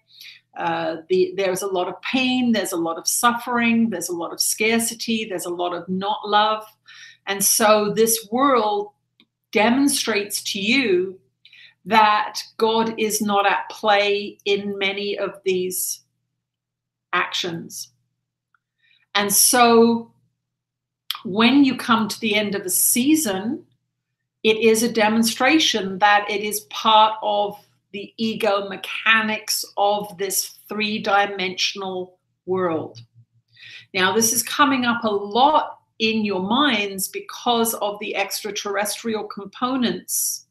There's a lot of pain, there's a lot of suffering, there's a lot of scarcity, there's a lot of not love. And so this world demonstrates to you that God is not at play in many of these actions. And so when you come to the end of a season, it is a demonstration that it is part of the ego mechanics of this three-dimensional world. Now, this is coming up a lot in your minds because of the extraterrestrial components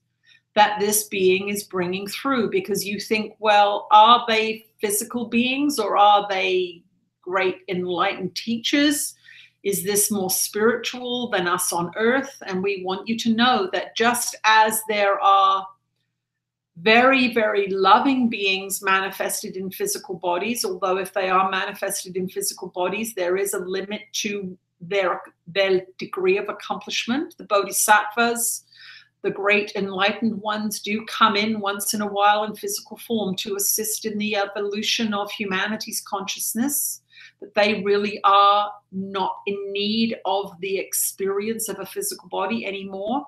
that this being is bringing through, because you think, well, are they physical beings or are they great enlightened teachers? Is this more spiritual than us on earth? And we want you to know that just as there are very, very loving beings manifested in physical bodies, although if they are manifested in physical bodies, there is a limit to their degree of accomplishment. The bodhisattvas, the great enlightened ones, do come in once in a while in physical form to assist in the evolution of humanity's consciousness, that they really are not in need of the experience of a physical body anymore.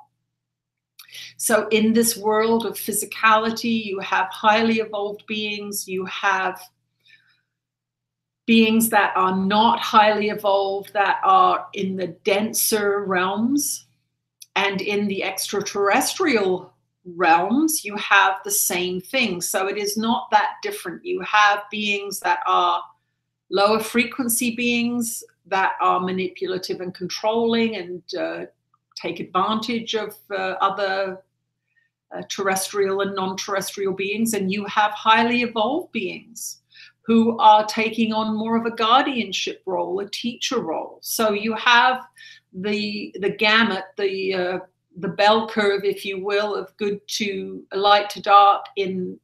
So in this world of physicality, you have highly evolved beings, you have beings that are not highly evolved, that are in the denser realms. And in the extraterrestrial realms, you have the same thing. So it is not that different. You have beings that are lower frequency beings that are manipulative and controlling and take advantage of other terrestrial and non-terrestrial beings. And you have highly evolved beings who are taking on more of a guardianship role, a teacher role. So you have the gamut, the bell curve, if you will, of good to light to dark in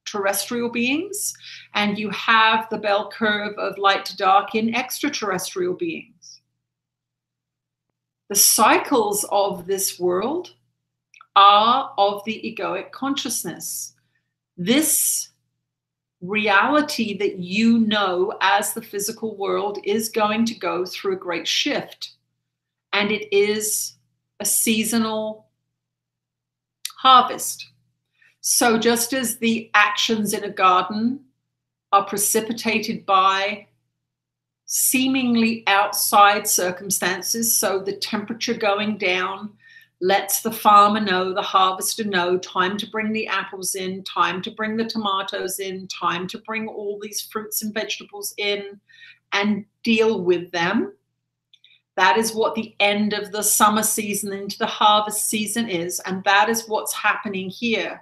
terrestrial beings, and you have the bell curve of light to dark in extraterrestrial beings. The cycles of this world are of the egoic consciousness. This reality that you know as the physical world is going to go through a great shift, and it is a seasonal harvest. So just as the actions in a garden are precipitated by seemingly outside circumstances, so the temperature going down lets the farmer know, the harvester know, time to bring the apples in, time to bring the tomatoes in, time to bring all these fruits and vegetables in and deal with them. That is what the end of the summer season into the harvest season is, and that is what's happening here.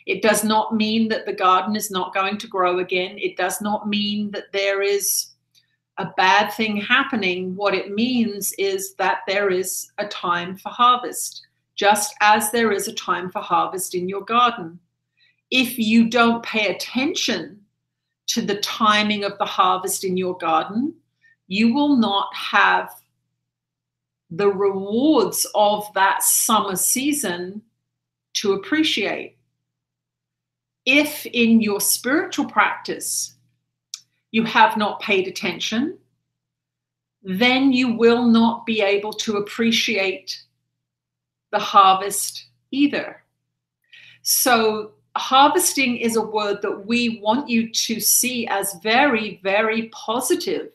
It does not mean that the garden is not going to grow again. It does not mean that there is a bad thing happening. What it means is that there is a time for harvest, just as there is a time for harvest in your garden. if you don't pay attention to the timing of the harvest in your garden, you will not have the rewards of that summer season to appreciate. If in your spiritual practice you have not paid attention, then you will not be able to appreciate the harvest either. So harvesting is a word that we want you to see as very, very positive.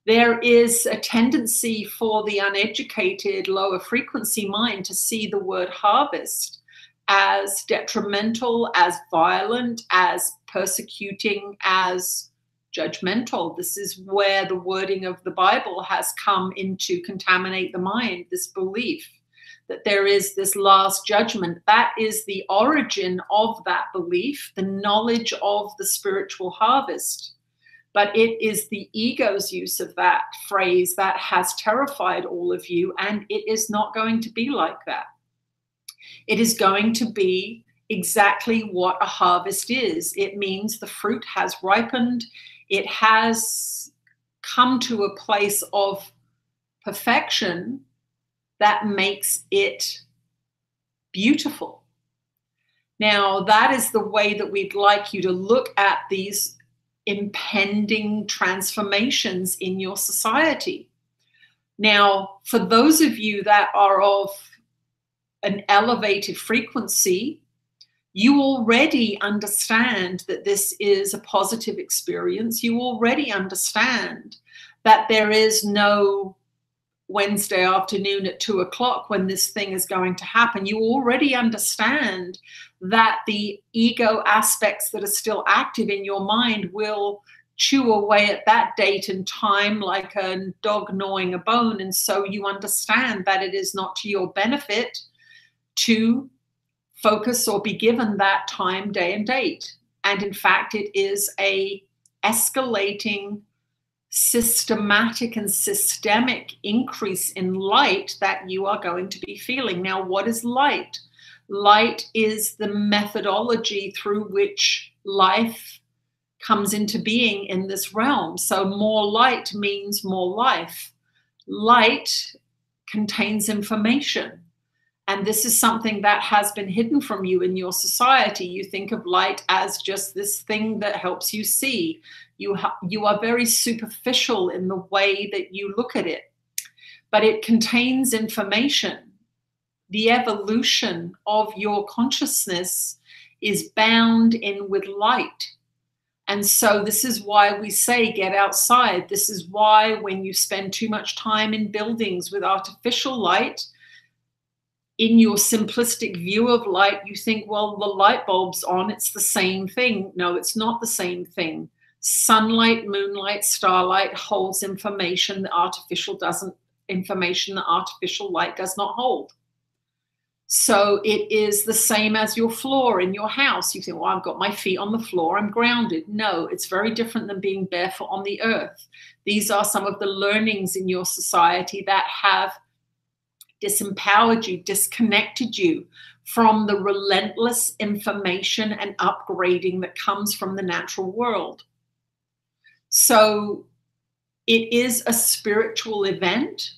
There is a tendency for the uneducated, lower frequency mind to see the word harvest as detrimental, as violent, as persecuting, as judgmental. This is where the wording of the Bible has come in to contaminate the mind, this belief that there is this last judgment. That is the origin of that belief, the knowledge of the spiritual harvest. But it is the ego's use of that phrase that has terrified all of you, and it is not going to be like that. It is going to be exactly what a harvest is. It means the fruit has ripened. It has come to a place of perfection that makes it beautiful. Now, that is the way that we'd like you to look at these impending transformations in your society. Now, for those of you that are of an elevated frequency, you already understand that this is a positive experience. You already understand that there is no Wednesday afternoon at 2 o'clock when this thing is going to happen. You already understand that the ego aspects that are still active in your mind will chew away at that date and time like a dog gnawing a bone. And so you understand that it is not to your benefit to focus or be given that time, day, and date. And in fact, it is a escalating, systematic and systemic increase in light that you are going to be feeling. Now, what is light? Light is the methodology through which life comes into being in this realm. So more light means more life. Light contains information. And this is something that has been hidden from you in your society. You think of light as just this thing that helps you see. You are very superficial in the way that you look at it. But it contains information. The evolution of your consciousness is bound in with light. And so this is why we say get outside. This is why when you spend too much time in buildings with artificial light, in your simplistic view of light, you think, well, the light bulb's on, it's the same thing. No, it's not the same thing. Sunlight, moonlight, starlight holds information that artificial doesn't, information that artificial light does not hold. So it is the same as your floor in your house. You think, well, I've got my feet on the floor, I'm grounded. No, it's very different than being barefoot on the earth. These are some of the learnings in your society that have disempowered you, disconnected you from the relentless information and upgrading that comes from the natural world. So it is a spiritual event,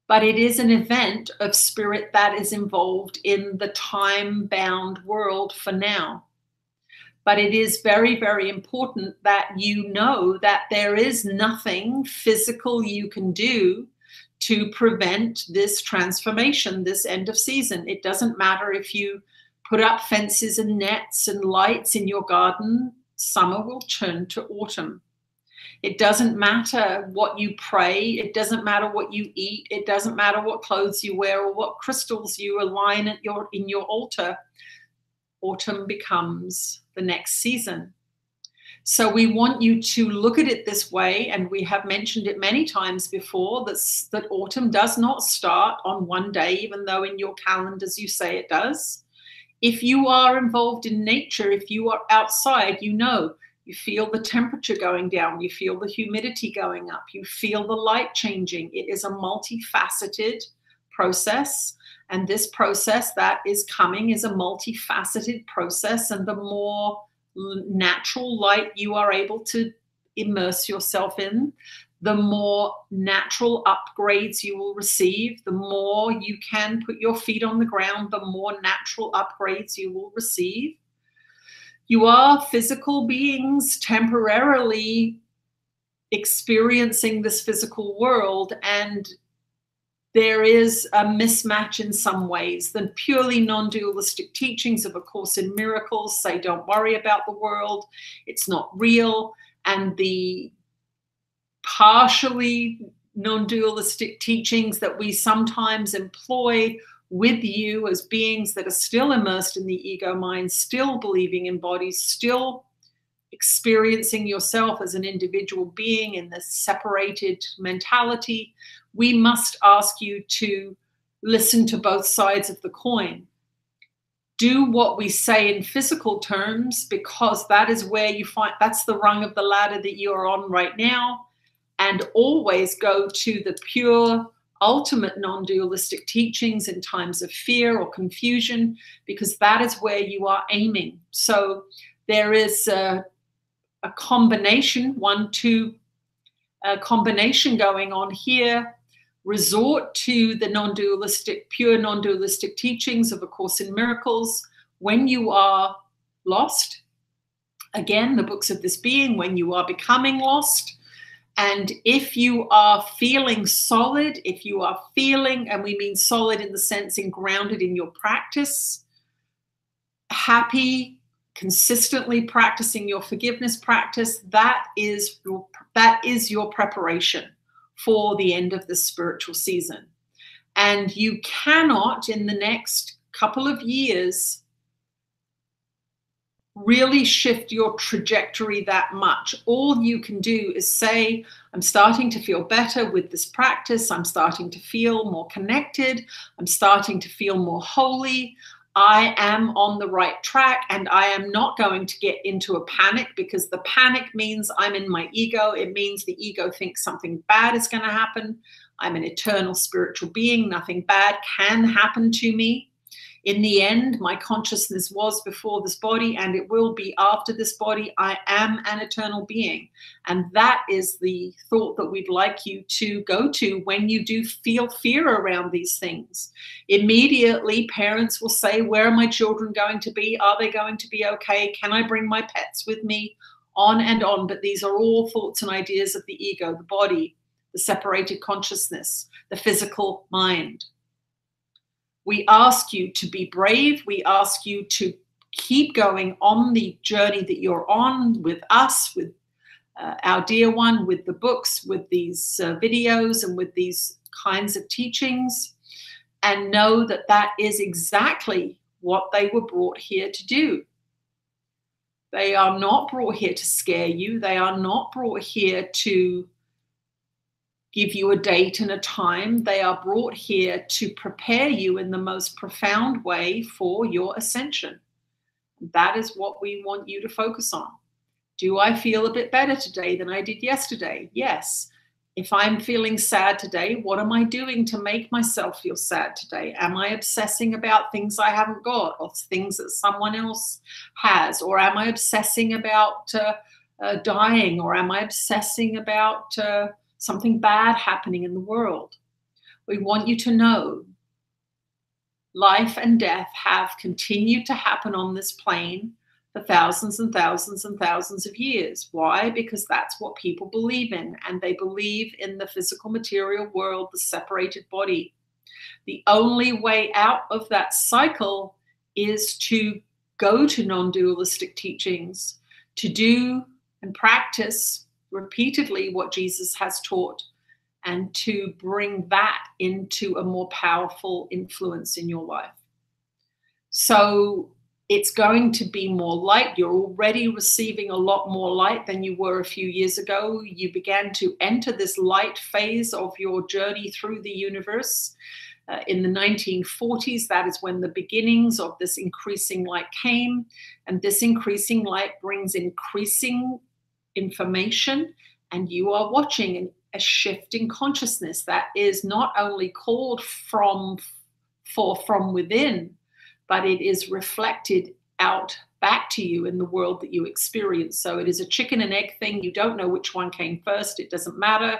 but it is an event of spirit that is involved in the time-bound world for now. But it is very, very important that you know that there is nothing physical you can do to prevent this transformation, this end of season. It doesn't matter if you put up fences and nets and lights in your garden, summer will turn to autumn. It doesn't matter what you pray. It doesn't matter what you eat. It doesn't matter what clothes you wear or what crystals you align at in your altar. Autumn becomes the next season. So we want you to look at it this way, and we have mentioned it many times before, that autumn does not start on one day, even though in your calendars you say it does. If you are involved in nature, if you are outside, you know, you feel the temperature going down, you feel the humidity going up, you feel the light changing. It is a multifaceted process. And this process that is coming is a multifaceted process. And the more natural light you are able to immerse yourself in, the more natural upgrades you will receive. The more you can put your feet on the ground, the more natural upgrades you will receive. You are physical beings temporarily experiencing this physical world, and there is a mismatch in some ways. The purely non-dualistic teachings of A Course in Miracles say, don't worry about the world, it's not real. And the partially non-dualistic teachings that we sometimes employ with you as beings that are still immersed in the ego mind, still believing in bodies, still experiencing yourself as an individual being in this separated mentality, we must ask you to listen to both sides of the coin. Do what we say in physical terms, because that is where you find, that's the rung of the ladder that you are on right now. And always go to the pure, ultimate non-dualistic teachings in times of fear or confusion, because that is where you are aiming. So there is a combination, combination going on here. Resort to the non-dualistic, pure non-dualistic teachings of A Course in Miracles when you are lost. Again, the books of this being, when you are becoming lost. And if you are feeling solid, if you are feeling, and we mean solid in the sense in grounded in your practice, happy, consistently practicing your forgiveness practice, that is your preparation for the end of the spiritual season. And you cannot, in the next couple of years, really shift your trajectory that much. All you can do is say, I'm starting to feel better with this practice. I'm starting to feel more connected. I'm starting to feel more holy. I am on the right track, and I am not going to get into a panic, because the panic means I'm in my ego. It means the ego thinks something bad is going to happen. I'm an eternal spiritual being. Nothing bad can happen to me. In the end, my consciousness was before this body, and it will be after this body. I am an eternal being. And that is the thought that we'd like you to go to when you do feel fear around these things. Immediately, parents will say, where are my children going to be? Are they going to be okay? Can I bring my pets with me? On and on. But these are all thoughts and ideas of the ego, the body, the separated consciousness, the physical mind. We ask you to be brave. We ask you to keep going on the journey that you're on with us, with our dear one, with the books, with these videos, and with these kinds of teachings, and know that that is exactly what they were brought here to do. They are not brought here to scare you. They are not brought here to give you a date and a time. They are brought here to prepare you in the most profound way for your ascension. That is what we want you to focus on. Do I feel a bit better today than I did yesterday? Yes. If I'm feeling sad today, what am I doing to make myself feel sad today? Am I obsessing about things I haven't got, or things that someone else has? Or am I obsessing about dying? Or am I obsessing about something bad happening in the world? We want you to know life and death have continued to happen on this plane for thousands and thousands and thousands of years. Why? Because that's what people believe in, and they believe in the physical material world, the separated body. The only way out of that cycle is to go to non-dualistic teachings, to do and practice repeatedly what Jesus has taught, and to bring that into a more powerful influence in your life. So it's going to be more light. You're already receiving a lot more light than you were a few years ago. You began to enter this light phase of your journey through the universe. In the 1940s, that is when the beginnings of this increasing light came. And this increasing light brings increasing information, and you are watching a shift in consciousness that is not only called from within, but it is reflected out back to you in the world that you experience. So it is a chicken and egg thing. You don't know which one came first. It doesn't matter.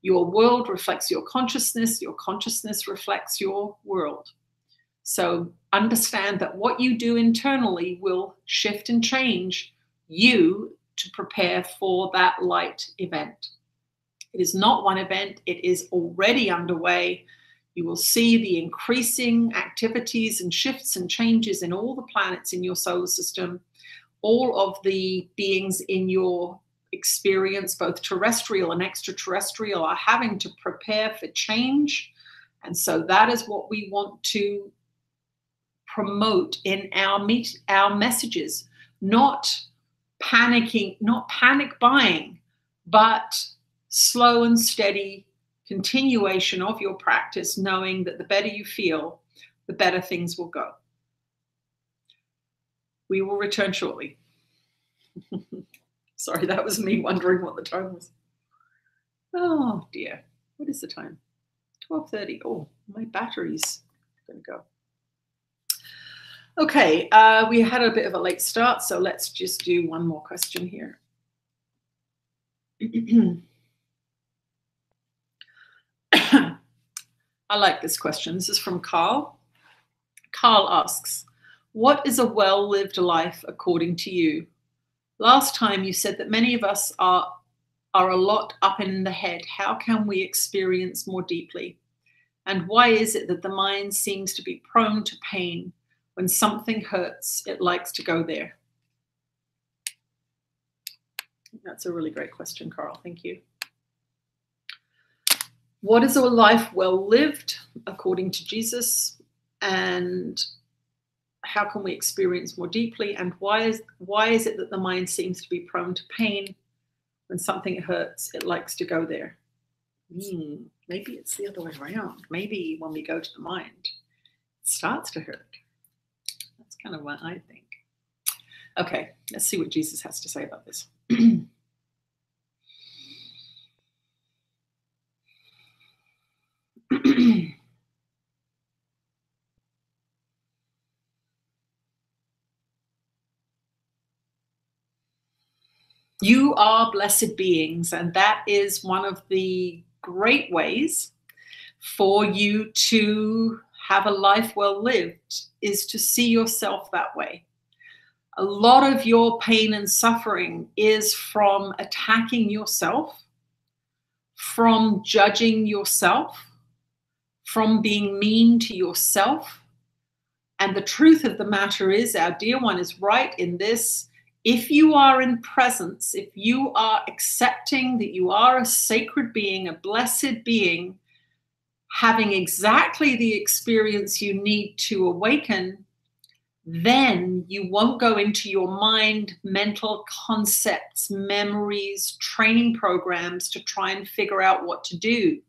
Your world reflects your consciousness. Your consciousness reflects your world. So understand that what you do internally will shift and change you to prepare for that light event. It is not one event. It is already underway. You will see the increasing activities and shifts and changes in all the planets in your solar system. All of the beings in your experience, both terrestrial and extraterrestrial, are having to prepare for change. And so that is what we want to promote in our messages. Not panicking, not panic buying, but slow and steady continuation of your practice, knowing that the better you feel, the better things will go. We will return shortly. Sorry, that was me wondering what the time was. Oh dear, what is the time? 12:30. Oh, my battery's going to go. Okay, we had a bit of a late start, so let's just do one more question here. I like this question. This is from Carl. Carl asks, what is a well-lived life according to you? Last time you said that many of us are a lot up in the head. How can we experience more deeply? And why is it that the mind seems to be prone to pain? When something hurts, it likes to go there. That's a really great question, Carl. Thank you. What is a life well lived according to Jesus? And how can we experience more deeply? And why is it that the mind seems to be prone to pain? When something hurts, it likes to go there. Maybe it's the other way around. Maybe when we go to the mind, it starts to hurt. That's kind of what I think. Okay, let's see what Jesus has to say about this. You are blessed beings, and that is one of the great ways for you to have a life well lived, is to see yourself that way. A lot of your pain and suffering is from attacking yourself, from judging yourself, from being mean to yourself. And the truth of the matter is, our dear one is right in this. If you are in presence, if you are accepting that you are a sacred being, a blessed being, having exactly the experience you need to awaken, then you won't go into your mind, mental concepts, memories, training programs to try and figure out what to do.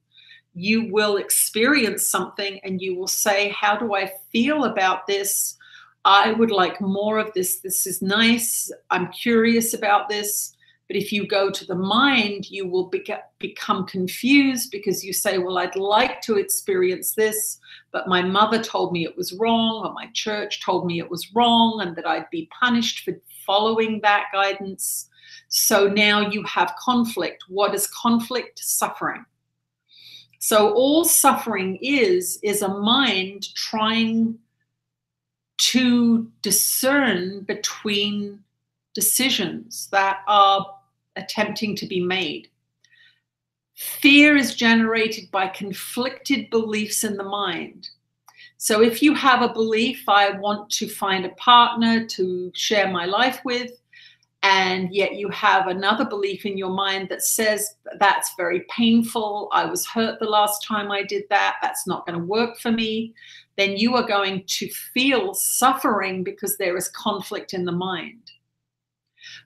You will experience something and you will say, how do I feel about this? I would like more of this. This is nice. I'm curious about this. But if you go to the mind, you will become confused because you say, well, I'd like to experience this, but my mother told me it was wrong, or my church told me it was wrong, and that I'd be punished for following that guidance. So now you have conflict. What is conflict? Suffering. So all suffering is a mind trying to discern between decisions that are attempting to be made. Fear is generated by conflicted beliefs in the mind. So if you have a belief, I want to find a partner to share my life with, and yet you have another belief in your mind that says that's very painful, I was hurt the last time I did that, that's not going to work for me, then you are going to feel suffering because there is conflict in the mind.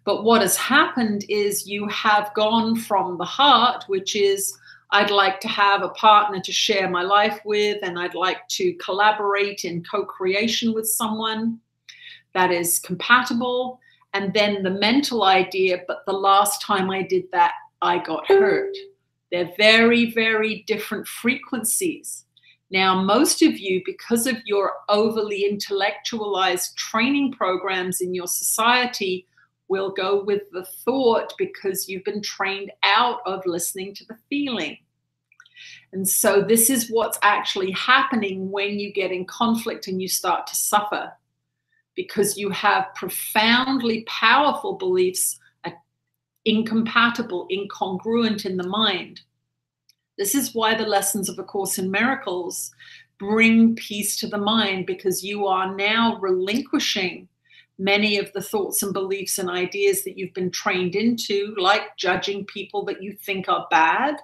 But what has happened is you have gone from the heart, which is, I'd like to have a partner to share my life with, and I'd like to collaborate in co-creation with someone that is compatible. And then the mental idea, but the last time I did that, I got hurt. They're very, very different frequencies. Now, most of you, because of your overly intellectualized training programs in your society, will go with the thought because you've been trained out of listening to the feeling. And so this is what's actually happening when you get in conflict and you start to suffer, because you have profoundly powerful beliefs, incompatible, incongruent in the mind. This is why the lessons of A Course in Miracles bring peace to the mind, because you are now relinquishing many of the thoughts and beliefs and ideas that you've been trained into, like judging people that you think are bad.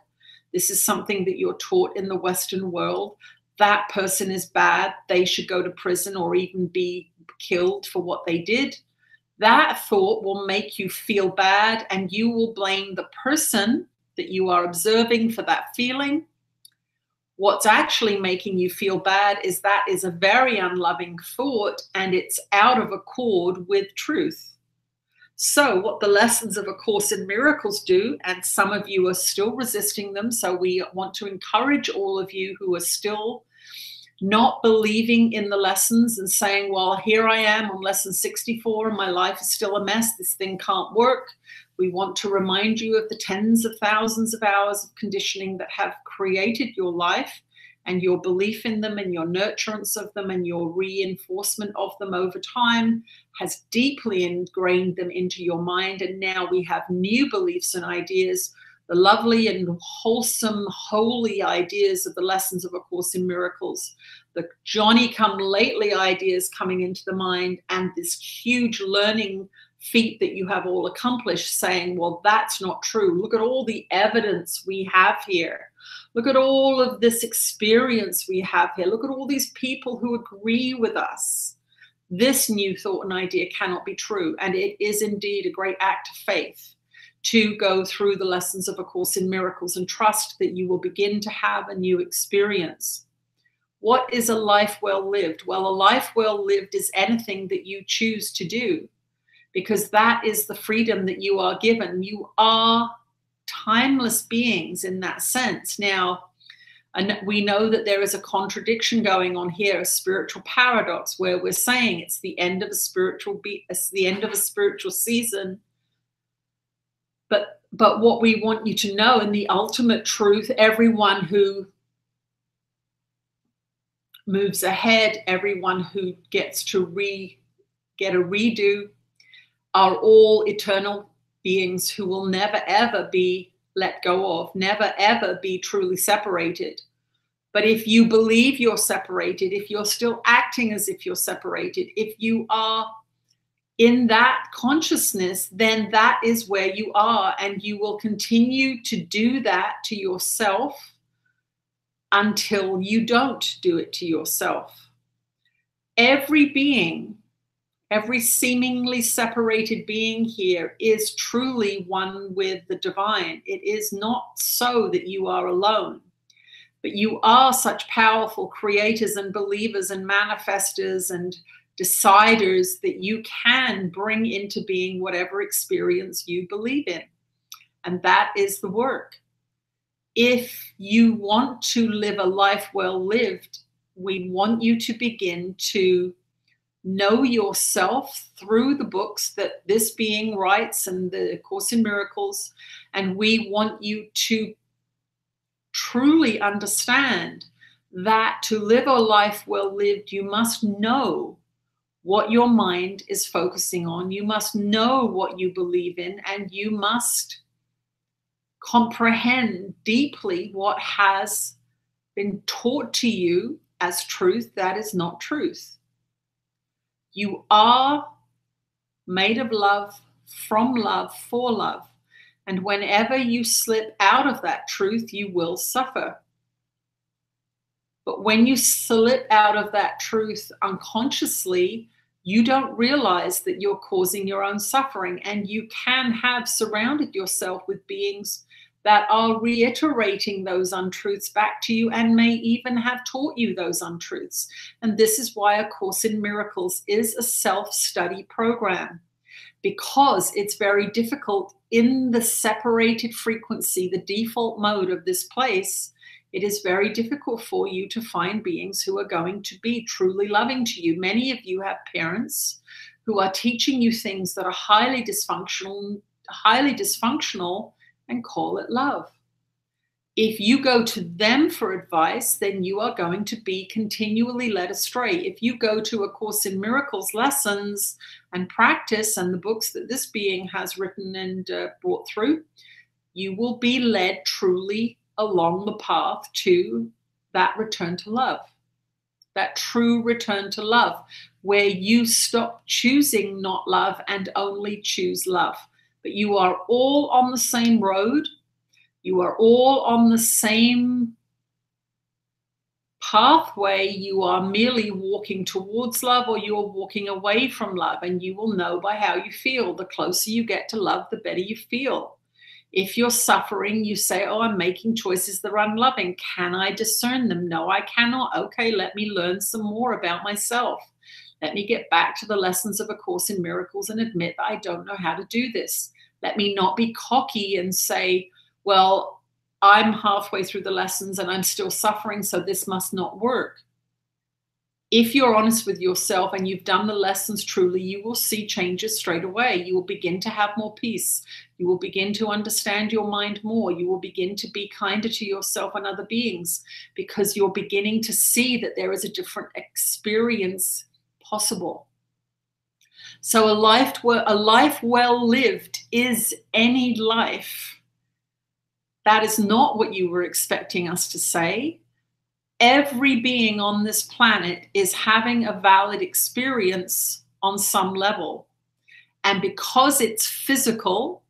This is something that you're taught in the Western world. That person is bad. They should go to prison or even be killed for what they did. That thought will make you feel bad, and you will blame the person that you are observing for that feeling. What's actually making you feel bad is that is a very unloving thought, and it's out of accord with truth. So what the lessons of A Course in Miracles do, and some of you are still resisting them, so we want to encourage all of you who are still not believing in the lessons and saying, well, here I am on lesson 64 and my life is still a mess. This thing can't work. We want to remind you of the tens of thousands of hours of conditioning that have created your life, and your belief in them and your nurturance of them and your reinforcement of them over time has deeply ingrained them into your mind. And now we have new beliefs and ideas, the lovely and wholesome, holy ideas of the lessons of A Course in Miracles, the Johnny-come-lately ideas coming into the mind, and this huge learning feat that you have all accomplished, saying, well, that's not true. Look at all the evidence we have here. Look at all of this experience we have here. Look at all these people who agree with us. This new thought and idea cannot be true. And it is indeed a great act of faith to go through the lessons of A Course in Miracles and trust that you will begin to have a new experience. What is a life well lived? Well, a life well lived is anything that you choose to do, because that is the freedom that you are given. You are timeless beings in that sense. Now, and we know that there is a contradiction going on here, a spiritual paradox, where we're saying it's the end of a spiritual it's the end of a spiritual season. But what we want you to know, in the ultimate truth, everyone who moves ahead, everyone who gets to get a redo, are all eternal beings who will never ever be let go of, never ever be truly separated. But if you believe you're separated, if you're still acting as if you're separated, if you are in that consciousness, then that is where you are, and you will continue to do that to yourself until you don't do it to yourself. Every being, every seemingly separated being here is truly one with the divine. It is not so that you are alone, but you are such powerful creators and believers and manifestors and deciders that you can bring into being whatever experience you believe in. And that is the work. If you want to live a life well lived, we want you to begin to know yourself through the books that this being writes and the Course in Miracles. And we want you to truly understand that to live a life well lived, you must know what your mind is focusing on. You must know what you believe in, and you must comprehend deeply what has been taught to you as truth that is not truth. You are made of love, from love, for love. And whenever you slip out of that truth, you will suffer. But when you slip out of that truth unconsciously, you don't realize that you're causing your own suffering. And you can have surrounded yourself with beings that are reiterating those untruths back to you and may even have taught you those untruths. And this is why A Course in Miracles is a self-study program, because it's very difficult in the separated frequency, the default mode of this place. It is very difficult for you to find beings who are going to be truly loving to you. Many of you have parents who are teaching you things that are highly dysfunctional, and call it love. If you go to them for advice, then you are going to be continually led astray. If you go to A Course in Miracles lessons and practice and the books that this being has written and brought through, you will be led truly along the path to that return to love, that true return to love, where you stop choosing not love and only choose love. But you are all on the same road. You are all on the same pathway. You are merely walking towards love, or you are walking away from love, and you will know by how you feel. The closer you get to love, the better you feel. If you're suffering, you say, oh, I'm making choices that are unloving. Can I discern them? No, I cannot. Okay, let me learn some more about myself. Let me get back to the lessons of A Course in Miracles and admit that I don't know how to do this. Let me not be cocky and say, well, I'm halfway through the lessons and I'm still suffering, so this must not work. If you're honest with yourself and you've done the lessons truly, you will see changes straight away. You will begin to have more peace. You will begin to understand your mind more. You will begin to be kinder to yourself and other beings, because you're beginning to see that there is a different experience possible. So a life well lived is any life. That is not what you were expecting us to say. Every being on this planet is having a valid experience on some level. And because it's physical,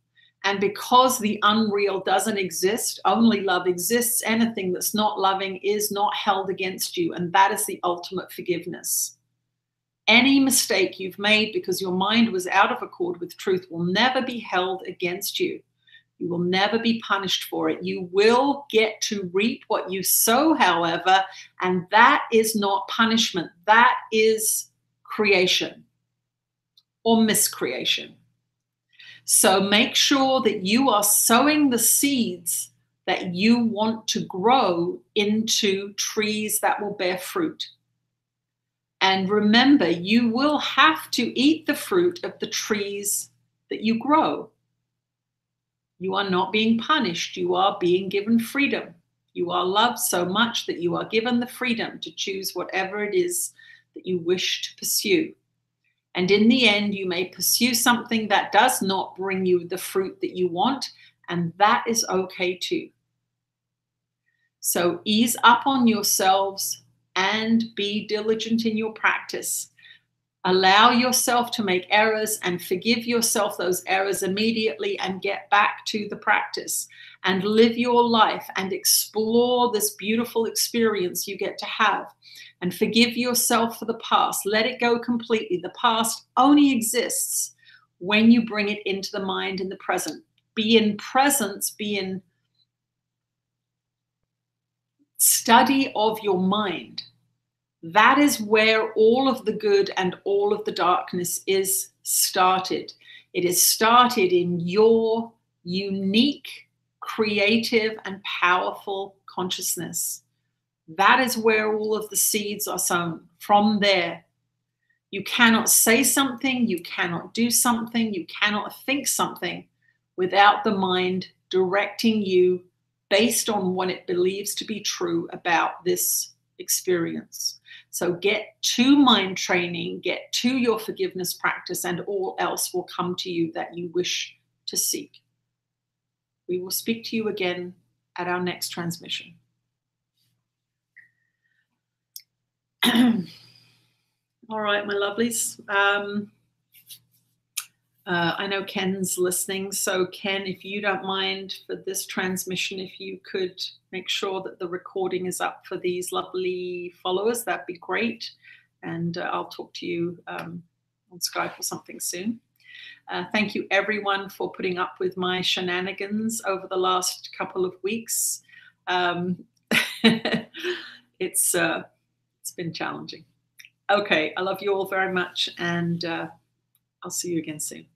and because the unreal doesn't exist, only love exists, anything that's not loving is not held against you. And that is the ultimate forgiveness. Any mistake you've made because your mind was out of accord with truth will never be held against you. You will never be punished for it. You will get to reap what you sow, however, and that is not punishment. That is creation or miscreation. So make sure that you are sowing the seeds that you want to grow into trees that will bear fruit. And remember, you will have to eat the fruit of the trees that you grow. You are not being punished. You are being given freedom. You are loved so much that you are given the freedom to choose whatever it is that you wish to pursue. And in the end, you may pursue something that does not bring you the fruit that you want, and that is okay too. So ease up on yourselves and be diligent in your practice. Allow yourself to make errors and forgive yourself those errors immediately, and get back to the practice and live your life and explore this beautiful experience you get to have. And forgive yourself for the past. Let it go completely. The past only exists when you bring it into the mind in the present. Be in presence, be in study of your mind. That is where all of the good and all of the darkness is started. It is started in your unique, creative, and powerful consciousness. That is where all of the seeds are sown. From there, you cannot say something, you cannot do something, you cannot think something without the mind directing you based on what it believes to be true about this experience. So get to mind training, get to your forgiveness practice, and all else will come to you that you wish to seek. We will speak to you again at our next transmission. All right, my lovelies. I know Ken's listening. So Ken, if you don't mind, for this transmission, if you could make sure that the recording is up for these lovely followers, that'd be great. And I'll talk to you on Skype or something soon. Thank you everyone for putting up with my shenanigans over the last couple of weeks. It's been challenging. Okay, I love you all very much, and I'll see you again soon.